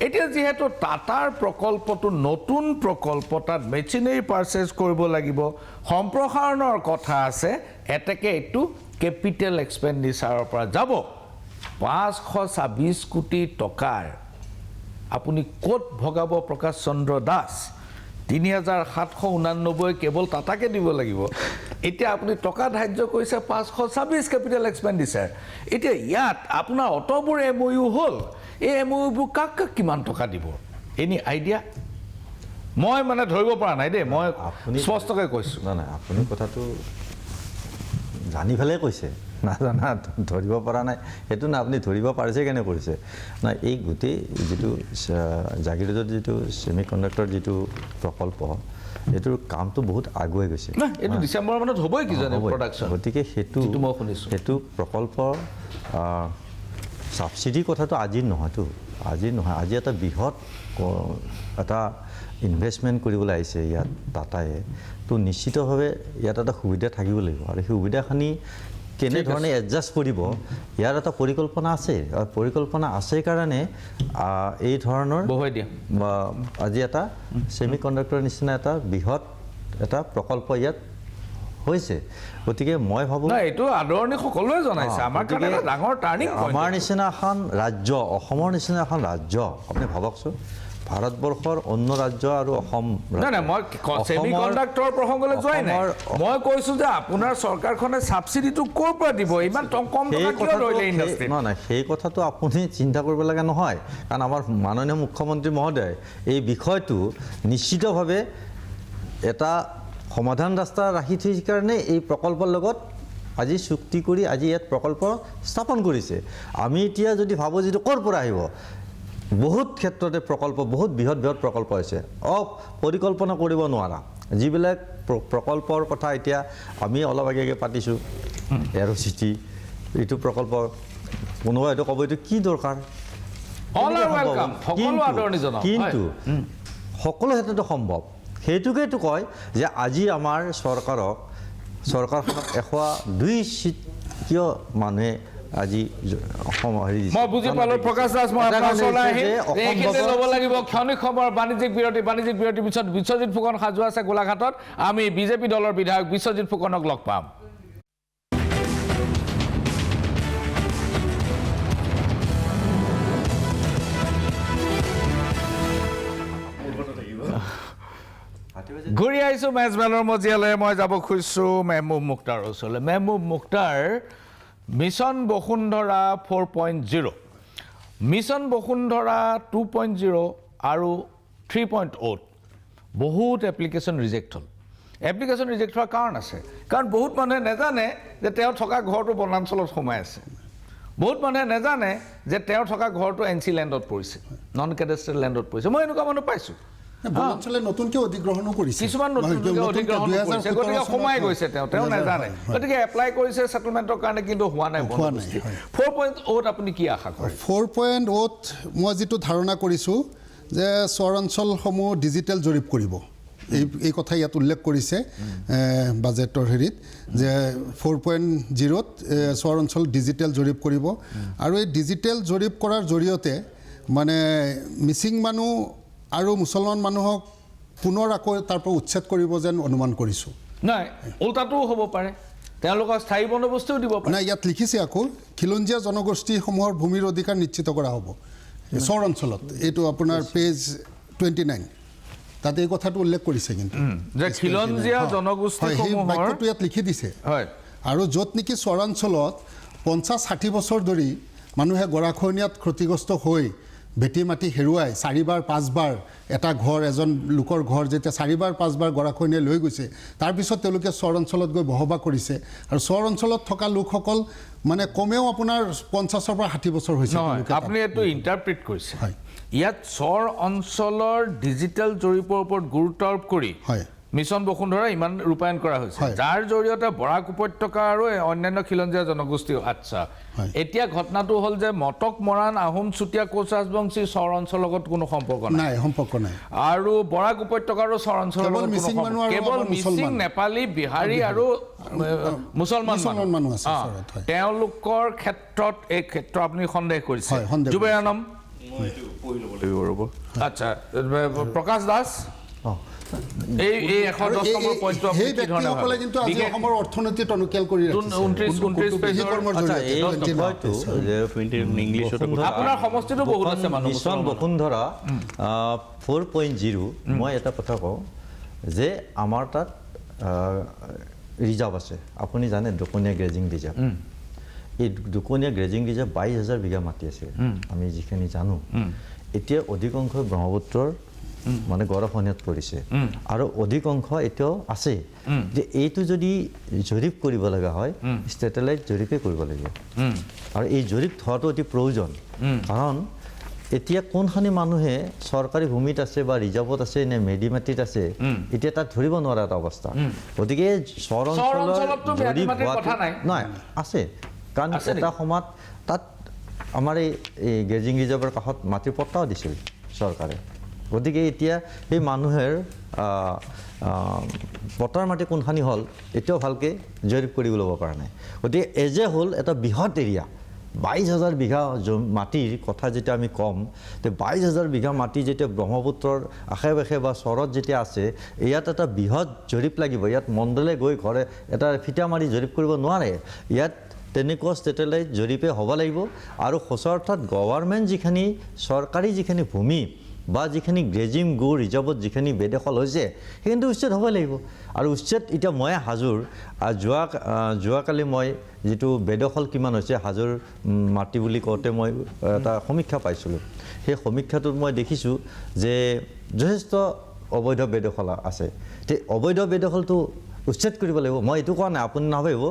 এতিয়া যিহেতু টাটাৰ প্ৰকল্পটো নতুন প্ৰকল্প, তাত মেচিনাৰী পাৰ্চেছ কৰিব লাগিব, সম্প্ৰসাৰণৰ কথা আছে, এতেকে এইটো কেপিটেল এক্সপেণ্ডিচাৰৰ পৰা যাব। 526 কোটি টকাৰ আপুনি ক'ত ভগাব প্ৰকাশ চন্দ্ৰ দাস? 3,789 কেৱল টাটাকে দিব লাগিব। এতিয়া আপুনি টকা ধাৰ্য কৰিছে 526 কেপিটেল এক্সপেণ্ডিচাৰ। এতিয়া ইয়াত আপোনাৰ অতবোৰ MOU হ'ল, এই MOUবোৰ কাক কিমান টকা দিব? Any idea? মই মানে ধৰিব পৰা নাই দেই, মই স্পষ্টকৈ কৈছোঁ। নাই, আপুনি কথাটো জানি পেলাই কৈছে, নাজানা ধৰিব পৰা নাই সেইটো না, আপুনি ধৰিব পাৰিছে কেনে কৰিছে? নাই, এই গোটেই যিটো জাগিৰোডৰ যিটো ছেমি কণ্ডাক্টৰ যিটো প্ৰকল্প, এইটোৰ কামটো বহুত আগুৱাই গৈছে। এইটো ডিচেম্বৰ মানত হ'বই কিজানি প্ৰডাকশ্যন। গতিকে সেইটো প্ৰকল্পৰ ছাবচিডিৰ কথাটো আজি নহয়, আজি এটা বৃহৎ এটা ইনভেষ্টমেণ্ট কৰিবলৈ আহিছে ইয়াত টাটাই, তো নিশ্চিতভাৱে ইয়াত এটা সুবিধা থাকিব লাগিব, আৰু সেই সুবিধাখিনি কেনেধৰণে এডজাষ্ট কৰিব ইয়াৰ এটা পৰিকল্পনা আছে, আৰু পৰিকল্পনা আছে কাৰণে এই ধৰণৰ আজি এটা ছেমি কণ্ডাক্টৰ নিচিনা এটা বৃহৎ এটা প্ৰকল্প ইয়াত হৈছে। গতিকে মই ভাবোঁ এইটো আদৰণি সকলোৱে জনাইছে, আমাৰ কাৰণে এটা ডাঙৰ টাৰ্ণিং পইণ্ট। আমাৰ নিচিনা এখন ৰাজ্য, অসমৰ নিচিনা এখন ৰাজ্য, আপুনি ভাবকচোন, ভাৰতবৰ্ষৰ অন্য ৰাজ্য আৰু অসম। নাই, মই ছেমি কণ্ডাক্টৰ প্ৰসংগলৈ যোৱাই নাই, মই কৈছোঁ যে আপোনাৰ চৰকাৰখনে ছাবচিডিটো ক'ৰ পৰা দিব? ইমান কম টকা কিয় লৈলে ইণ্ডাষ্ট্ৰী? নাই, সেই কথাটো আপুনি চিন্তা কৰিব লগা নহয়, কাৰণ আমাৰ মাননীয় মুখ্যমন্ত্ৰী মহোদয় এই বিষয়টো নিশ্চিতভাৱে এটা সমাধান ৰাস্তা ৰাখি থৈছে কাৰণে এই প্ৰকল্পৰ লগত আজি চুক্তি কৰি আজি ইয়াত প্ৰকল্প স্থাপন কৰিছে। আমি এতিয়া যদি ভাবোঁ যিটো ক'ৰ পৰা আহিব, বহুত ক্ষেত্ৰতে প্ৰকল্প বহুত বৃহৎ প্ৰকল্প হৈছে পৰিকল্পনা কৰিব নোৱাৰা যিবিলাক প্ৰকল্পৰ কথা এতিয়া আমি অলপ আগে পাতিছোঁ এয়াৰ চিটি এইটো প্ৰকল্প কোনোবা এইটো ক'ব এইটো কি দৰকাৰ কিন্তু সকলো ক্ষেত্ৰতে সম্ভৱ সেইটোকেতো কয় যে আজি আমাৰ চৰকাৰখনক 102 চিট কিয় মানুহে আজি মই বুজি পালো প্ৰকাশ দাস মই আপোনাৰ ওচৰলৈ আহি এইখিনিতে ল'ব লাগিব ক্ষণিক সময়ৰ বাণিজ্যিক বিৰতিৰ পিছত বিশ্বজিৎ ফুকন সাজু আছে গোলাঘাটত আমি বিজেপি দলৰ বিধায়ক বিশ্বজিৎ ফুকনক লগ পাম ঘূৰি আহিছোঁ মেজমেলৰ মজিয়ালৈ মই যাব খুজিছোঁ মেহবুব মুখতাৰৰ ওচৰলৈ মেহবুব মুখতাৰ মিছন বসুন্ধৰা 4.0 মিছন বসুন্ধৰা 2.0 আৰু 3.0 বহুত এপ্লিকেশ্যন ৰিজেক্ট হ'ল এপ্লিকেশ্যন ৰিজেক্ট হোৱাৰ কাৰণ আছে কাৰণ বহুত মানুহে নাজানে যে তেওঁ থকা ঘৰটো বনাঞ্চলত সোমাই আছে বহুত মানুহে নাজানে যে তেওঁ থকা ঘৰটো NC লেণ্ডত পৰিছে নন কেডাষ্ট্ৰিয়েল লেণ্ডত পৰিছে মই এনেকুৱা মানুহ পাইছোঁ বনাঞ্চলে নতুনকৈ অধিগ্ৰহণো কৰিছে কিছুমান নতুনকৈ অধিগ্ৰহণ কৰিছে গতিকে সোমাই গৈছে তেওঁ নাজানে গতিকে এপ্লাই কৰিছে সেটেলমেণ্টৰ কাৰণে কিন্তু হোৱা নাই 4.0 আপুনি কি আশা কৰে 4.0 মই যিটো ধাৰণা কৰিছোঁ যে চৰ অঞ্চলসমূহ ডিজিটেল জৰীপ কৰিব এই কথা ইয়াত উল্লেখ কৰিছে বাজেটৰ হেৰিত যে 4.0ত চৰ অঞ্চল ডিজিটেল জৰীপ কৰিব আৰু এই ডিজিটেল জৰীপ কৰাৰ জৰিয়তে মানে মিচিং মানুহ আৰু মুছলমান মানুহক পুনৰ আকৌ তাৰ পৰা উচ্ছেদ কৰিব যেন অনুমান কৰিছোঁ নাই উল্টাটোও হ'ব পাৰে তেওঁলোকৰ স্থায়ী বন্দোবস্তুও দিব পাৰে নাই ইয়াত লিখিছে আকৌ খিলঞ্জীয়া জনগোষ্ঠীসমূহৰ ভূমিৰ অধিকাৰ নিশ্চিত কৰা হ'ব চৰ অঞ্চলত এইটো আপোনাৰ পেজ 29 তাতে এই কথাটো উল্লেখ কৰিছে কিন্তু যে খিলঞ্জীয়া জনগোষ্ঠীসমূহৰ বাক্যটো ইয়াত লিখি দিছে হয় আৰু য'ত নেকি চৰাঞ্চলত 50-60 বছৰ ধৰি মানুহে গৰাখহনীয়াত ক্ষতিগ্ৰস্ত হৈ ভেটি মাটি হেৰুৱাই 4বাৰ 5বাৰ এটা ঘৰ এজন লোকৰ ঘৰ যেতিয়া 4বাৰ 5বাৰ গৰাখহনীয়াই লৈ গৈছে তাৰপিছত তেওঁলোকে চৰ অঞ্চলত গৈ বসবাস কৰিছে আৰু চৰ অঞ্চলত থকা লোকসকল মানে কমেও আপোনাৰ 50-ৰ পৰা 60 বছৰ হৈছে আপুনি এইটো ইণ্টাৰপ্ৰিট কৰিছে ইয়াত চৰ অঞ্চলৰ ডিজিটেল জৰীপৰ ওপৰত গুৰুত্ব আৰোপ কৰি মিছন বসুন্ধৰা ইমান ৰূপায়ণ কৰা হৈছে যাৰ জৰিয়তে বৰাক উপত্যকা আৰু অন্যান্য খিলঞ্জীয়া জনগোষ্ঠী আচ্ছা এতিয়া ঘটনাটো হ'ল যে মটক মৰাণ আহোম চুতীয়া কোচ ৰাজবংশী চৰ অঞ্চলৰ লগত কোনো সম্পৰ্ক নাই আৰু বৰাক উপত্যকা আৰু চৰ অঞ্চলৰ লগত কেৱল মিচিং নেপালী বিহাৰী আৰু মুছলমান মানুহ আছে তেওঁলোকৰ ক্ষেত্ৰত এই ক্ষেত্ৰ আপুনি সন্দেহ কৰিছে জুবেৰানম আচ্ছা প্ৰকাশ দাস এই 110 নম্বৰ পইণ্টটো এই ব্যক্তিসকলে কিন্তু আজি অসমৰ অৰ্থনীতি টনকিয়াল কৰি ৰাখিছে 29 পেজৰ আপোনাৰ সমষ্টিটো বহুত আছে মানুহ মিছন বসুন্ধৰা 4.0 মই এটা কথা কওঁ যে আমাৰ তাত ৰিজাৰ্ভ আছে আপুনি জানে দুকনীয়া গ্ৰেজিং ৰিজাৰ্ভ এই দুকনীয়া গ্ৰেজিং ৰিজাৰ্ভ 22,000 বিঘা মাটি আছে আমি যিখিনি জানো এতিয়া অধিকাংশ ব্ৰহ্মপুত্ৰৰ মানে গৰাখহনীয়াত পৰিছে আৰু অধিকাংশ এতিয়াও আছে যে এইটো যদি জৰীপ কৰিব লগা হয় ষ্টেটেলাইট জৰীপে কৰিব লাগিব আৰু এই জৰীপ হোৱাটো অতি প্ৰয়োজন কাৰণ এতিয়া কোনখানি মানুহে চৰকাৰী ভূমিত আছে বা ৰিজাৰ্ভত আছে নে মেডি মাটিত আছে এতিয়া তাত ধৰিব নোৱাৰা এটা অৱস্থা গতিকে চৰ অঞ্চলত জৰীপ নাই আছে কাৰণ এটা সময়ত তাত আমাৰ এই গ্ৰেজিং ৰিজাৰ্ভৰ কাষত মাটিৰ পট্টাও দিছিল চৰকাৰে গতিকে এতিয়া সেই মানুহেৰ পটাৰ মাটি কোনখানি হ'ল এতিয়াও ভালকৈ জৰীপ কৰিব ল'ব পৰা নাই গতিকে এজে হ'ল এটা বৃহৎ এৰিয়া 22,000 বিঘা মাটিৰ কথা যেতিয়া আমি ক'ম তে 22,000 বিঘা মাটি যেতিয়া ব্ৰহ্মপুত্ৰৰ আশে পাশে বা চৰত যেতিয়া আছে ইয়াত এটা বৃহৎ জৰীপ লাগিব ইয়াত মণ্ডলে গৈ ঘৰে এটা ফিটা মাৰি জৰীপ কৰিব নোৱাৰে ইয়াত তেনেকুৱা ষ্টেটেলাইট জৰীপে হ'ব লাগিব আৰু সঁচা অৰ্থত গভৰ্ণমেণ্ট যিখিনি চৰকাৰী যিখিনি ভূমি বা যিখিনি গ্ৰেজিং গো ৰিজাৰ্ভত যিখিনি বেদখল হৈছে সেইখিনি উচ্ছেদ হ'ব লাগিব আৰু উচ্ছেদ এতিয়া মই হাজোৰ যোৱাকালি মই যিটো বেদখল কিমান হৈছে হাজোৰ মাটি বুলি কওঁতে মই এটা সমীক্ষা পাইছিলোঁ সেই সমীক্ষাটোত মই দেখিছোঁ যে যথেষ্ট অবৈধ বেদখল আছে তে অবৈধ বেদখলটো উচ্ছেদ কৰিব লাগিব মই এইটো কোৱা নাই আপুনি নাভাবিব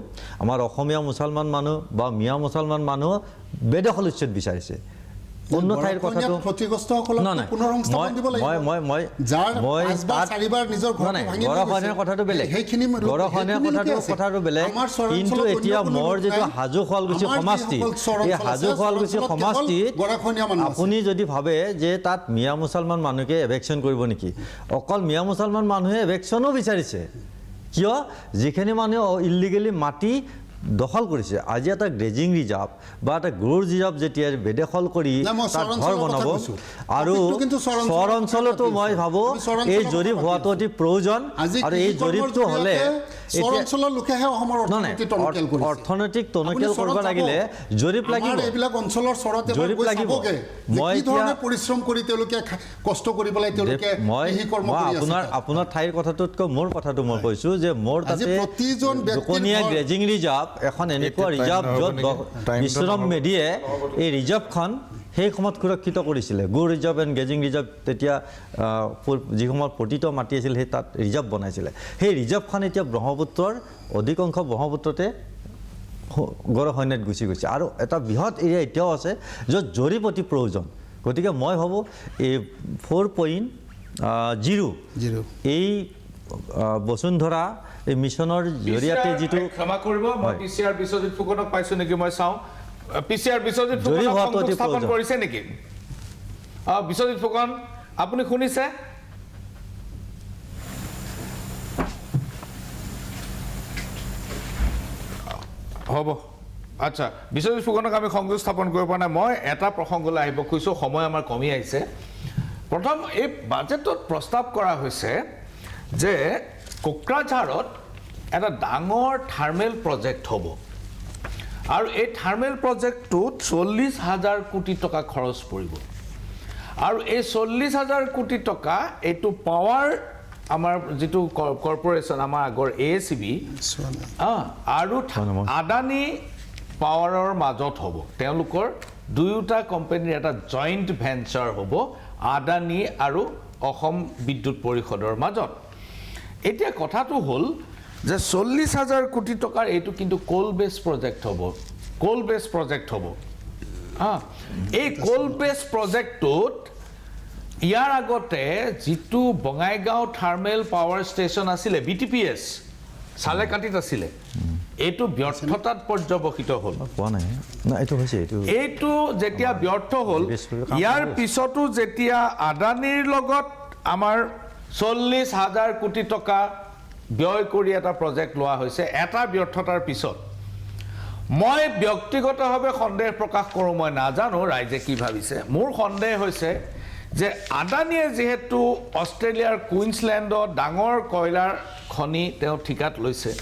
আমাৰ অসমীয়া মুছলমান মানুহ বা মিয়া মুছলমান মানুহ বেদখল উচ্ছেদ বিচাৰিছে অন্য ঠাইৰ কথাটো ক্ষতিগ্ৰস্তসকলক পুনৰ সংস্থাপন দিব লাগিব যাৰ পাঁচবাৰ চাৰিবাৰ নিজৰ ঘৰ ভাঙি গড়খহনীয়াৰ কথাটো বেলেগ গড়খহনীয়াৰ কথাটো বেলেগ কিন্তু এতিয়া মোৰ যিটো হাজো শুৱালকুছি সমষ্টি এই হাজো শুৱালকুছি সমষ্টিত আপুনি যদি ভাবে যে তাত মিয়া মুছলমান মানুহকে এভেকশ্যন কৰিব নেকি অকল মিয়া মুছলমান মানুহে এভেকশ্যনো বিচাৰিছে কিয় যিখিনি মানুহে ইলিগেলি মাটি দখল কৰিছে আজি এটা গ্ৰেজিং ৰিজাৰ্ভ বা এটা গৰুৰ ৰিজাৰ্ভ যেতিয়া বেদখল কৰি তাত ঘৰ বনাব আৰু চৰ অঞ্চলতো মই ভাবোঁ এই জৰীপ হোৱাটো অতি প্ৰয়োজন আৰু এই জৰীপটো হ'লে অৰ্থনৈতিক টনকিয়াল কৰিব লাগিলে জৰীপ লাগিব জৰীপ লাগিব মই পৰিশ্ৰম কৰি তেওঁলোকে কষ্ট কৰি পেলাই তেওঁলোকে আপোনাৰ ঠাইৰ কথাটোতকৈ মোৰ কথাটো মই কৈছোঁ যে মোৰ তাতে দুকনীয়া গ্ৰেজিং ৰিজাৰ্ভ এখন এনেকুৱা ৰিজাৰ্ভ য'ত বিশ্বনাথ মেধিয়ে এই ৰিজাৰ্ভখন সেই সময়ত সুৰক্ষিত কৰিছিলে গো ৰিজাৰ্ভ এণ্ড গ্ৰেজিং ৰিজাৰ্ভ তেতিয়া যি সময়ত পতিত মাটি আছিল সেই তাত ৰিজাৰ্ভ বনাইছিলে সেই ৰিজাৰ্ভখন এতিয়া ব্ৰহ্মপুত্ৰৰ অধিকাংশ ব্ৰহ্মপুত্ৰতে গড়খহনীয়াত গুচি গৈছে আৰু এটা বৃহৎ এৰিয়া এতিয়াও আছে য'ত জৰীপ অতি প্ৰয়োজন গতিকে মই ভাবোঁ এই 4.0 এই বসুন্ধৰা এই মিছনৰ জৰিয়তে যিটো ক্ষমা কৰিব মই পিচিআৰ বিশ্বজিৎ ফুকনক পাইছো নেকি মই চাওঁ পিচিআৰ বিশ্বজিৎ ফুকন স্থাপন কৰিছে নেকি বিশ্বজিৎ ফুকন আপুনি শুনিছে হ'ব আচ্ছা বিশ্বজিৎ ফুকনক আমি সংযোগ স্থাপন কৰিব পৰা নাই মই এটা প্ৰসংগলৈ আহিব খুজিছোঁ সময় আমাৰ কমি আহিছে প্ৰথম এই বাজেটত প্ৰস্তাৱ কৰা হৈছে যে কোকৰাঝাৰত এটা ডাঙৰ থাৰ্মেল প্ৰজেক্ট হ'ব আৰু এই থাৰ্মেল প্ৰজেক্টটোত 40,000 কোটি টকা খৰচ পৰিব আৰু এই 40,000 কোটি টকা এইটো পাৱাৰ আমাৰ যিটো কৰ্পোৰেশ্যন আমাৰ আগৰ ACB আৰু আদানী পাৱাৰৰ মাজত হ'ব তেওঁলোকৰ দুয়োটা কোম্পানীৰ এটা জইণ্ট ভেঞ্চাৰ হ'ব আদানী আৰু অসম বিদ্যুৎ পৰিষদৰ মাজত এতিয়া কথাটো হ'ল যে 40,000 কোটি টকাৰ এইটো কিন্তু কোল বেছ প্ৰজেক্ট হ'ব এই কোল বেছ প্ৰজেক্টটোত ইয়াৰ আগতে যিটো বঙাইগাঁও থাৰ্মেল পাৱাৰ ষ্টেচন আছিলে BTPS চালেকাটিত আছিলে এইটো ব্যৰ্থতাত পৰ্যবসিত হ'ল এইটো যেতিয়া ব্যৰ্থ হ'ল ইয়াৰ পিছতো যেতিয়া আদানীৰ লগত আমাৰ 40,000 কোটি টকা ব্যয় কৰি এটা প্ৰজেক্ট লোৱা হৈছে এটা ব্যৰ্থতাৰ পিছত মই ব্যক্তিগতভাৱে সন্দেহ প্ৰকাশ কৰোঁ মই নাজানো ৰাইজে কি ভাবিছে মোৰ সন্দেহ হৈছে যে আদানীয়ে যেহেতু অষ্ট্ৰেলিয়াৰ কুইন্সলেণ্ডত ডাঙৰ কয়লাৰ খনি তেওঁ ঠিকাত লৈছে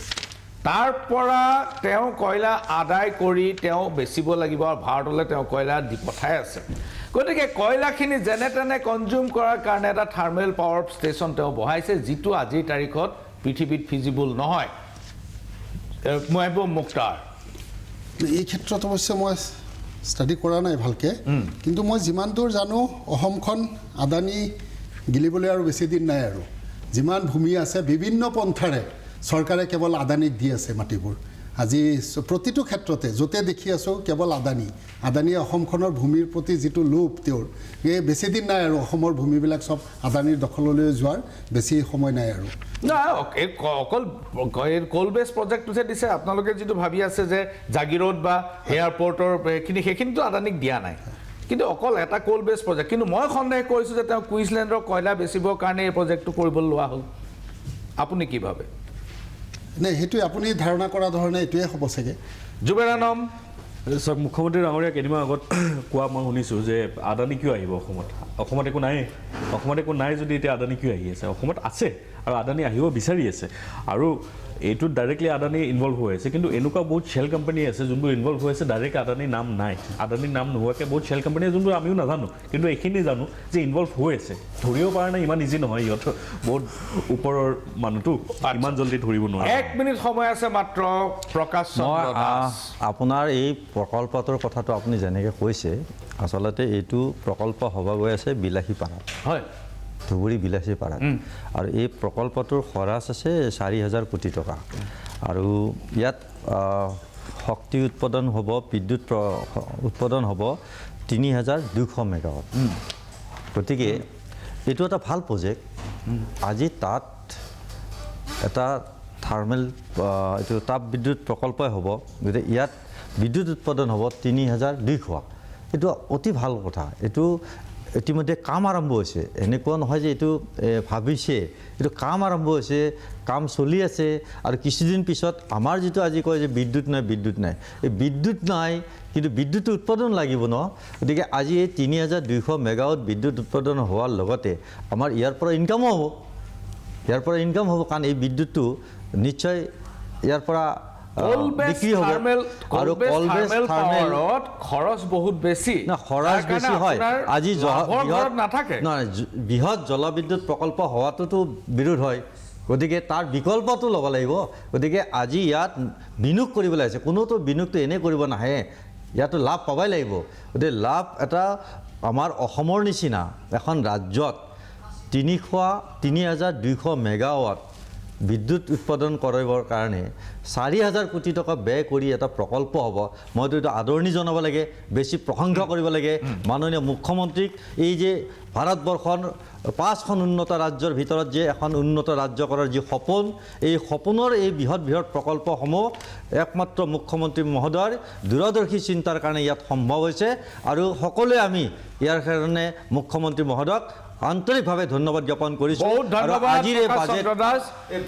তাৰ পৰা তেওঁ কয়লা আদায় কৰি তেওঁ বেচিব লাগিব আৰু ভাৰতলৈ তেওঁ কয়লা দি পঠাই আছে গতিকে কয়লাখিনি যেনে তেনে কনজিউম কৰাৰ কাৰণে এটা থাৰ্মেল পাৱাৰ ষ্টেচন তেওঁ বহাইছে যিটো আজিৰ তাৰিখত পৃথিৱীত ফিজিবল নহয় মহবুব মুখতাৰ এই ক্ষেত্ৰত অৱশ্যে মই ষ্টাডি কৰা নাই ভালকৈ কিন্তু মই যিমান দূৰ জানো অসমখন আদানী গিলিবলৈ আৰু বেছি দিন নাই আৰু যিমান ভূমি আছে বিভিন্ন পন্থাৰে চৰকাৰে কেৱল আদানীক দি আছে মাটিবোৰ আজি প্ৰতিটো ক্ষেত্ৰতে য'তে দেখি আছোঁ কেৱল আদানীয়ে অসমখনৰ ভূমিৰ প্ৰতি যিটো লোভ তেওঁৰ এই বেছি দিন নাই আৰু অসমৰ ভূমিবিলাক চব আদানীৰ দখললৈ যোৱাৰ বেছি সময় নাই আৰু অকল কোল বেছ প্ৰজেক্টটোহে দিছে আপোনালোকে যিটো ভাবি আছে যে জাগিৰোড বা এয়াৰপৰ্টৰ সেইখিনিতো আদানীক দিয়া নাই কিন্তু অকল এটা কোল বেছ প্ৰজেক্ট কিন্তু মই সন্দেহ কৰিছোঁ যে তেওঁ কুইন্সলেণ্ডৰ কয়লা বেচিবৰ কাৰণে এই প্ৰজেক্টটো কৰিবলৈ লোৱা হ'ল আপুনি কি ভাবে নাই সেইটোৱে আপুনি ধাৰণা কৰা ধৰণে এইটোৱে হ'ব চাগে জুবেৰানম চাওক মুখ্যমন্ত্ৰী ডাঙৰীয়া কেইদিনমান আগত কোৱা মই শুনিছোঁ যে আদানী কিয় আহিব অসমত একো নাই যদি এতিয়া আদানী কিয় আহি আছে অসমত আছে আৰু আদানী আহিব বিচাৰি আছে আৰু এইটোত ডাইৰেক্টলি আদানী ইনভলভ হৈ আছে কিন্তু এনেকুৱা বহুত শ্বেল কোম্পানী আছে যোনবোৰ ইনভলভ হৈ আছে ডাইৰেক্ট আদানীৰ নাম নাই আদানীৰ নাম নোহোৱাকৈ বহুত শ্বেল কোম্পানী যোনবোৰ আমিও নাজানো কিন্তু এইখিনি জানো যে ইনভলভ হৈ আছে ধৰিব পৰা নাই ইমান ইজি নহয় সিহঁতৰ বহুত ওপৰৰ মানুহটো ইমান জলদি ধৰিব নোৱাৰে 1 মিনিট সময় আছে মাত্ৰ প্ৰকাশ চন্দ্ৰ দাস আপোনাৰ এই প্ৰকল্পটোৰ কথাটো আপুনি যেনেকৈ কৈছে আচলতে এইটো প্ৰকল্প হ'ব গৈ আছে বিলাসীপাৰাত হয় ধুবুৰী বিলাসীপাৰাত আৰু এই প্ৰকল্পটোৰ খৰচ আছে 4,000 কোটি টকা আৰু ইয়াত শক্তি উৎপাদন হ'ব বিদ্যুৎ উৎপাদন হ'ব ৩,২০০ মেগাৱাট গতিকে এইটো এটা ভাল প্ৰজেক্ট আজি তাত এটা থাৰ্মেল এইটো তাপ বিদ্যুৎ প্ৰকল্পই হ'ব গতিকে ইয়াত বিদ্যুৎ উৎপাদন হ'ব ৩,২০০ এইটো অতি ভাল কথা এইটো ইতিমধ্যে কাম আৰম্ভ হৈছে এনেকুৱা নহয় যে এইটো ভাবিছে এইটো কাম আৰম্ভ হৈছে কাম চলি আছে আৰু কিছুদিন পিছত আমাৰ যিটো আজি কয় যে বিদ্যুৎ নাই এই বিদ্যুৎ নাই কিন্তু বিদ্যুৎ উৎপাদন লাগিব ন গতিকে আজি এই ৩,২০০ মেগাৱাট বিদ্যুৎ উৎপাদন হোৱাৰ লগতে আমাৰ ইয়াৰ পৰা ইনকাম হ'ব কাৰণ এই বিদ্যুৎটো নিশ্চয় ইয়াৰ পৰা বিক্ৰী হ'ব আৰু কল-বেছ থাৰ্মেলত খৰচ বহুত বেছি না খৰচ বেছি হয় আজি নাথাকে বৃহৎ জলবিদ্যুৎ প্ৰকল্প হোৱাটোতো বিৰোধ হয় গতিকে তাৰ বিকল্পটো ল'ব লাগিব গতিকে আজি ইয়াত বিনিয়োগ কৰিবলৈ আছে কোনোতো বিনিয়োগটো এনেই কৰিব নাহে ইয়াতো লাভ পাবই লাগিব গতিকে লাভ এটা আমাৰ অসমৰ নিচিনা এখন ৰাজ্যত ৩,২০০ মেগাৱাট বিদ্যুৎ উৎপাদন কৰিবৰ কাৰণে ৪,০০০ কোটি টকা ব্যয় কৰি এটা প্ৰকল্প হ'ব মইতো এইটো আদৰণি জনাব লাগে বেছি প্ৰশংসা কৰিব লাগে মাননীয় মুখ্যমন্ত্ৰীক এই যে ভাৰতবৰ্ষৰ ৫খন উন্নত ৰাজ্যৰ ভিতৰত যে এখন উন্নত ৰাজ্য কৰাৰ যি সপোন এই সপোনৰ এই বৃহৎ প্ৰকল্পসমূহ একমাত্ৰ মুখ্যমন্ত্ৰী মহোদয়ৰ দূৰদৰ্শী চিন্তাৰ কাৰণে ইয়াত সম্ভৱ হৈছে আৰু সকলোৱে আমি ইয়াৰ কাৰণে মুখ্যমন্ত্ৰী মহোদয়ক আন্তৰিকভাৱে ধন্যবাদ জ্ঞাপন কৰিছোঁ আৰু আজিৰ এই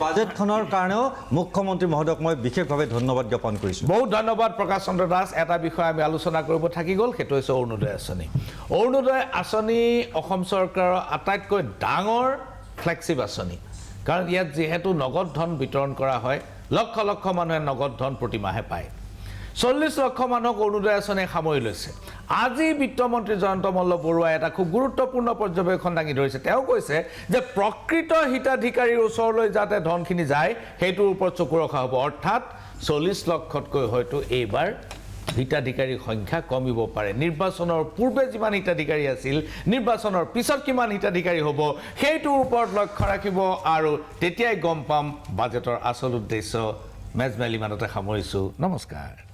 বাজেটখনৰ কাৰণেও মুখ্যমন্ত্ৰী মহোদয়ক মই বিশেষভাৱে ধন্যবাদ জ্ঞাপন কৰিছোঁ বহুত ধন্যবাদ প্ৰকাশ চন্দ্ৰ দাস এটা বিষয় আমি আলোচনা কৰিব থাকি গ'ল সেইটো হৈছে অৰুণোদয় আঁচনি অসম চৰকাৰৰ আটাইতকৈ ডাঙৰ ফ্লেগশ্বিপ আঁচনি কাৰণ ইয়াত যিহেতু নগদ ধন বিতৰণ কৰা হয় লক্ষ লক্ষ মানুহে নগদ ধন প্ৰতিমাহে পায় ৪০ লক্ষ মানুহক অৰুণোদয় আঁচনিয়ে সামৰি লৈছে আজি বিত্তমন্ত্ৰী জয়ন্ত মল্ল বৰুৱাই এটা খুব গুৰুত্বপূৰ্ণ পৰ্যবেক্ষণ দাঙি ধৰিছে তেওঁ কৈছে যে প্ৰকৃত হিতাধিকাৰীৰ ওচৰলৈ যাতে ধনখিনি যায় সেইটোৰ ওপৰত চকু ৰখা হ'ব অৰ্থাৎ ৪০ লক্ষতকৈ হয়তো এইবাৰ হিতাধিকাৰীৰ সংখ্যা কমিব পাৰে নিৰ্বাচনৰ পূৰ্বে যিমান হিতাধিকাৰী আছিল নিৰ্বাচনৰ পিছত কিমান হিতাধিকাৰী হ'ব সেইটোৰ ওপৰত লক্ষ্য ৰাখিব আৰু তেতিয়াই গম পাম বাজেটৰ আচল উদ্দেশ্য মেজমেল ইমানতে সামৰিছোঁ নমস্কাৰ